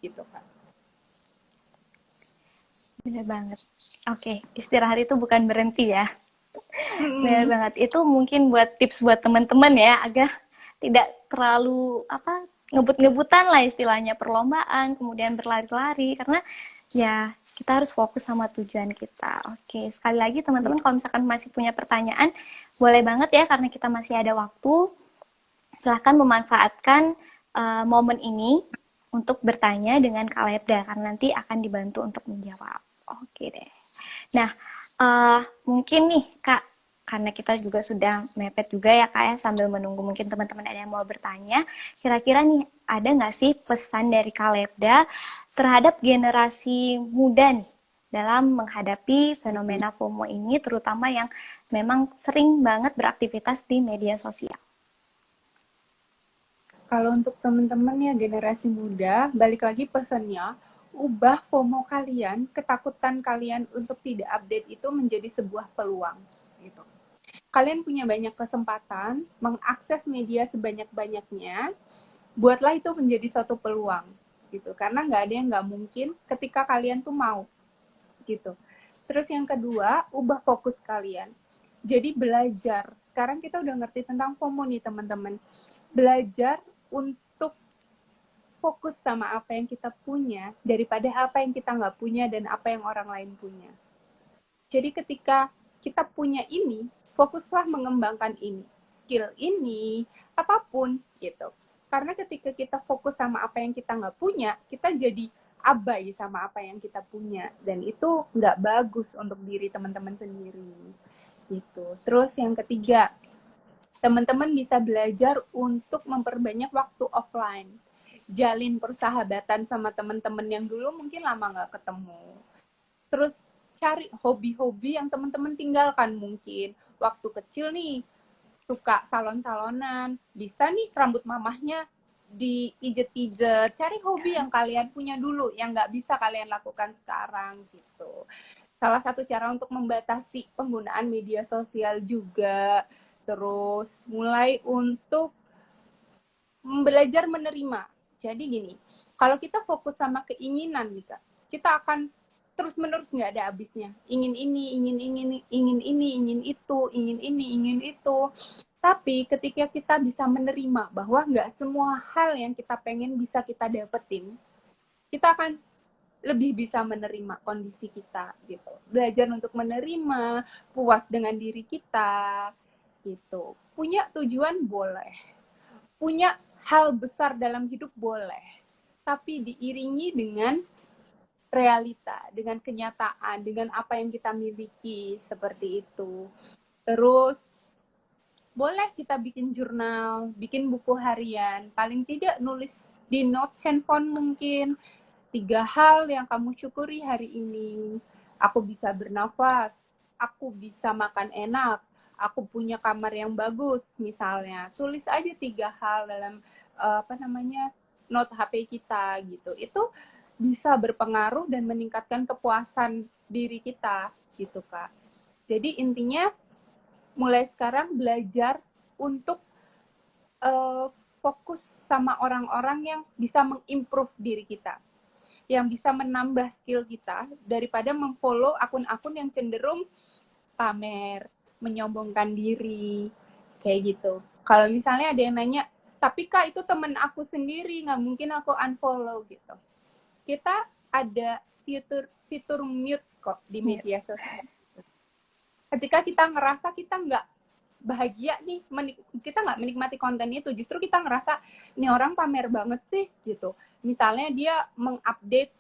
gitu kan. Bener banget. Oke, istirahat itu bukan berhenti ya. Bener banget. Itu mungkin buat tips buat teman-teman ya, agar tidak terlalu apa ngebut-ngebutan lah istilahnya perlombaan, kemudian berlari-lari karena ya kita harus fokus sama tujuan kita. Oke, sekali lagi teman-teman kalau misalkan masih punya pertanyaan, boleh banget ya karena kita masih ada waktu. Silahkan memanfaatkan momen ini untuk bertanya dengan Kak Lepda karena nanti akan dibantu untuk menjawab. Oke deh. Nah, mungkin nih Kak, karena kita juga sudah mepet juga ya Kak ya, sambil menunggu mungkin teman-teman ada yang mau bertanya, kira-kira nih ada nggak sih pesan dari Kak Lepda terhadap generasi muda nih dalam menghadapi fenomena FOMO ini, terutama yang memang sering banget beraktivitas di media sosial? Kalau untuk teman-teman ya generasi muda, balik lagi pesannya, ubah FOMO kalian, ketakutan kalian untuk tidak update itu menjadi sebuah peluang gitu. Kalian punya banyak kesempatan mengakses media sebanyak-banyaknya, buatlah itu menjadi satu peluang gitu. Karena nggak ada yang nggak mungkin ketika kalian tuh mau gitu. Terus yang kedua, ubah fokus kalian. Jadi belajar. Sekarang kita udah ngerti tentang FOMO nih teman-teman. Belajar untuk fokus sama apa yang kita punya daripada apa yang kita nggak punya dan apa yang orang lain punya. Jadi ketika kita punya ini, fokuslah mengembangkan ini, skill ini, apapun gitu. Karena ketika kita fokus sama apa yang kita nggak punya, kita jadi abai sama apa yang kita punya. Dan itu nggak bagus untuk diri teman-teman sendiri. Gitu. Terus yang ketiga, teman-teman bisa belajar untuk memperbanyak waktu offline. Jalin persahabatan sama teman-teman yang dulu mungkin lama nggak ketemu. Terus cari hobi-hobi yang teman-teman tinggalkan mungkin. Waktu kecil nih, suka salon-salonan, bisa nih rambut mamahnya diijet-ijet. Cari hobi yang kalian punya dulu, yang nggak bisa kalian lakukan sekarang gitu. Salah satu cara untuk membatasi penggunaan media sosial juga. Terus mulai untuk belajar menerima. Jadi gini, kalau kita fokus sama keinginan nih Kak, kita akan terus-menerus nggak ada habisnya. Ingin ini, ingin ini, ingin ini, ingin itu, ingin ini, ingin itu. Tapi ketika kita bisa menerima bahwa nggak semua hal yang kita pengen bisa kita dapetin, kita akan lebih bisa menerima kondisi kita gitu. Belajar untuk menerima, puas dengan diri kita gitu. Punya tujuan boleh, punya hal besar dalam hidup boleh, tapi diiringi dengan realita, dengan kenyataan, dengan apa yang kita miliki seperti itu. Terus boleh kita bikin jurnal, bikin buku harian, paling tidak nulis di note handphone mungkin 3 hal yang kamu syukuri hari ini. Aku bisa bernafas, aku bisa makan enak, aku punya kamar yang bagus misalnya. Tulis aja 3 hal dalam note HP kita gitu. Itu bisa berpengaruh dan meningkatkan kepuasan diri kita gitu Kak. Jadi intinya mulai sekarang belajar untuk uh, fokus sama orang-orang yang bisa mengimprove diri kita, yang bisa menambah skill kita daripada memfollow akun-akun yang cenderung pamer, menyombongkan diri, kayak gitu. Kalau misalnya ada yang nanya, tapi Kak itu temen aku sendiri, nggak mungkin aku unfollow gitu. Kita ada fitur mute kok di media sosial. Ketika kita ngerasa kita nggak bahagia nih, kita nggak menikmati konten itu, justru kita ngerasa ini orang pamer banget sih gitu. Misalnya dia mengupdate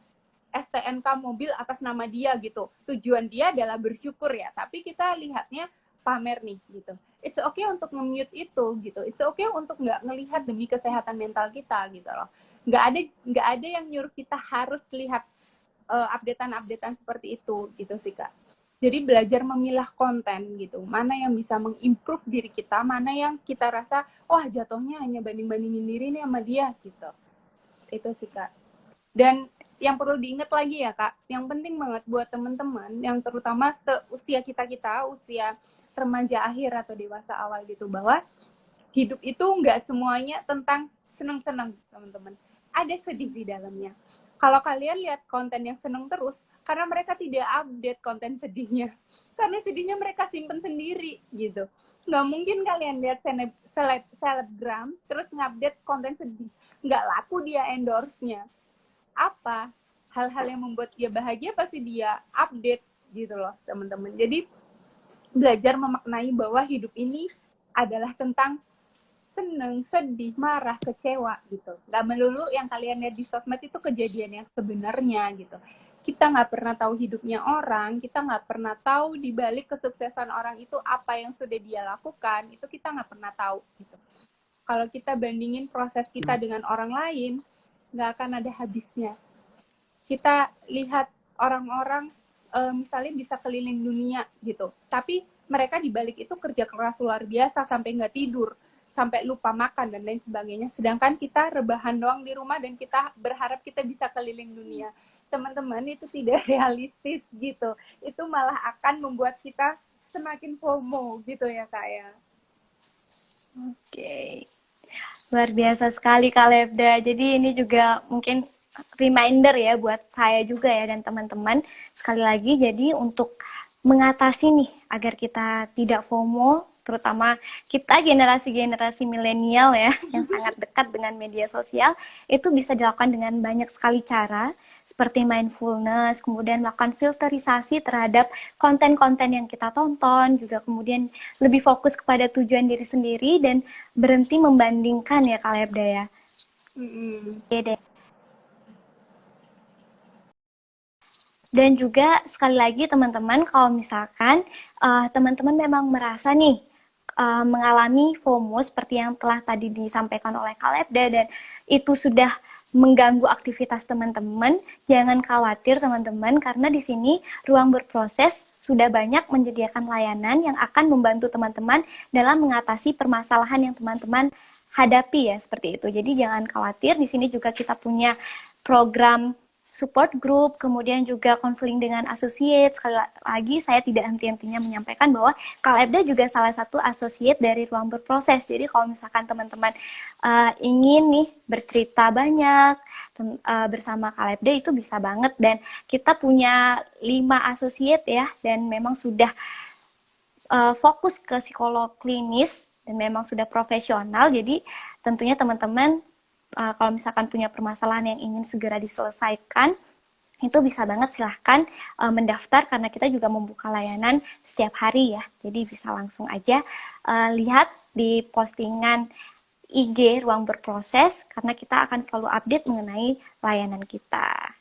STNK mobil atas nama dia gitu, tujuan dia adalah bersyukur ya, tapi kita lihatnya pamer nih gitu. It's okay untuk nge-mute itu gitu, it's okay untuk nggak ngelihat demi kesehatan mental kita gitu loh. Nggak ada yang nyuruh kita harus lihat updatean seperti itu gitu sih Kak. Jadi belajar memilah konten gitu, mana yang bisa mengimprove diri kita, mana yang kita rasa, wah jatuhnya hanya banding-bandingin diri nih sama dia gitu. Itu sih Kak. Dan yang perlu diingat lagi ya Kak, yang penting banget buat teman-teman, yang terutama seusia kita-kita, usia remaja akhir atau dewasa awal gitu, bahwa hidup itu nggak semuanya tentang seneng-seneng teman-teman. Ada sedih di dalamnya. Kalau kalian lihat konten yang seneng terus, karena mereka tidak update konten sedihnya. Karena sedihnya mereka simpen sendiri gitu. Nggak mungkin kalian lihat selebgram terus ngupdate konten sedih. Nggak laku dia endorse-nya. Apa? Hal-hal yang membuat dia bahagia pasti dia update gitu loh teman-teman. Jadi belajar memaknai bahwa hidup ini adalah tentang seneng, sedih, marah, kecewa gitu. Gak melulu yang kalian lihat di sosmed itu kejadian yang sebenarnya gitu. Kita nggak pernah tahu hidupnya orang, kita nggak pernah tahu di balik kesuksesan orang itu apa yang sudah dia lakukan, itu kita nggak pernah tahu gitu. Kalau kita bandingin proses kita dengan orang lain, nggak akan ada habisnya. Kita lihat orang-orang misalnya bisa keliling dunia gitu, tapi mereka di balik itu kerja keras luar biasa sampai nggak tidur, sampai lupa makan dan lain sebagainya. Sedangkan kita rebahan doang di rumah dan kita berharap kita bisa keliling dunia. Teman-teman, itu tidak realistis gitu. Itu malah akan membuat kita semakin FOMO gitu ya Kak ya. Oke. Luar biasa sekali Kak Lebda. Jadi ini juga mungkin reminder ya buat saya juga ya dan teman-teman. Sekali lagi, jadi untuk mengatasi nih agar kita tidak FOMO, terutama kita generasi-generasi milenial ya yang sangat dekat dengan media sosial, itu bisa dilakukan dengan banyak sekali cara seperti mindfulness, kemudian melakukan filterisasi terhadap konten-konten yang kita tonton, juga kemudian lebih fokus kepada tujuan diri sendiri dan berhenti membandingkan ya Kak Lebda ya. Oke deh. Dan juga sekali lagi teman-teman, kalau misalkan teman-teman memang merasa nih mengalami FOMO seperti yang telah tadi disampaikan oleh Kak Lebda dan itu sudah mengganggu aktivitas teman-teman, jangan khawatir teman-teman, karena di sini Ruang Berproses sudah banyak menyediakan layanan yang akan membantu teman-teman dalam mengatasi permasalahan yang teman-teman hadapi ya, seperti itu. Jadi jangan khawatir, di sini juga kita punya program support group, kemudian juga konseling dengan associate. Sekali lagi saya tidak henti-hentinya menyampaikan bahwa Kak Lebda juga salah satu associate dari Ruang Berproses. Jadi kalau misalkan teman-teman ingin nih bercerita banyak bersama Kak Lebda, itu bisa banget. Dan kita punya 5 associate ya, dan memang sudah fokus ke psikolog klinis dan memang sudah profesional. Jadi tentunya teman-teman kalau misalkan punya permasalahan yang ingin segera diselesaikan, itu bisa banget silahkan mendaftar karena kita juga membuka layanan setiap hari ya. Jadi bisa langsung aja lihat di postingan IG Ruang Berproses karena kita akan selalu update mengenai layanan kita.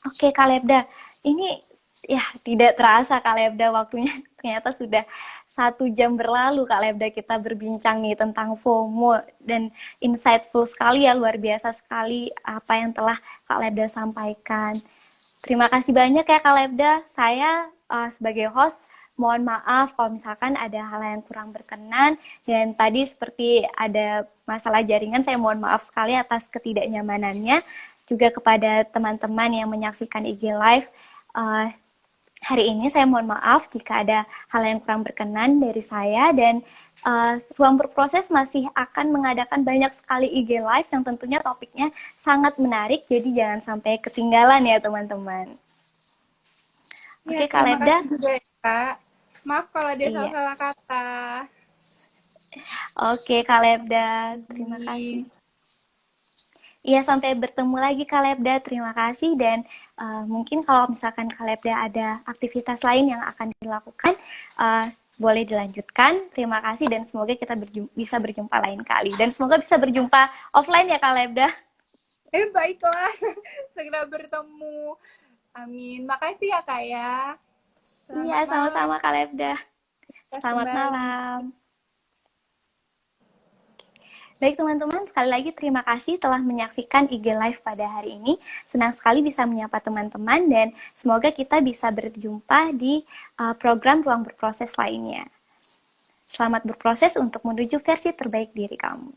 Oke Kak Lebda, ini ya tidak terasa Kak Lebda waktunya ternyata sudah 1 jam berlalu Kak Lebda kita berbincang nih tentang FOMO dan insightful sekali ya, luar biasa sekali apa yang telah Kak Lebda sampaikan. Terima kasih banyak ya Kak Lebda. Saya sebagai host mohon maaf kalau misalkan ada hal yang kurang berkenan dan tadi seperti ada masalah jaringan, saya mohon maaf sekali atas ketidaknyamanannya. Juga kepada teman-teman yang menyaksikan IG Live hari ini, saya mohon maaf jika ada hal yang kurang berkenan dari saya dan Ruang Berproses masih akan mengadakan banyak sekali IG Live yang tentunya topiknya sangat menarik, jadi jangan sampai ketinggalan ya teman-teman. Ya, Oke, Kak Lebda. Juga ya, Kak. Maaf kalau ada Iya. salah kata. Oke, Kak Lebda. Terima kasih. Iya, sampai bertemu lagi Kak Lebda. Terima kasih dan mungkin kalau misalkan Kak Lebda ada aktivitas lain yang akan dilakukan, boleh dilanjutkan. Terima kasih dan semoga kita bisa berjumpa lain kali. Dan semoga bisa berjumpa offline ya Kak Lebda. Baiklah, segera bertemu. Amin. Makasih ya Kak ya. Iya, sama-sama Kak Lebda. Selamat malam. Baik teman-teman, sekali lagi terima kasih telah menyaksikan IG Live pada hari ini. Senang sekali bisa menyapa teman-teman dan semoga kita bisa berjumpa di program Ruang Berproses lainnya. Selamat berproses untuk menuju versi terbaik diri kamu.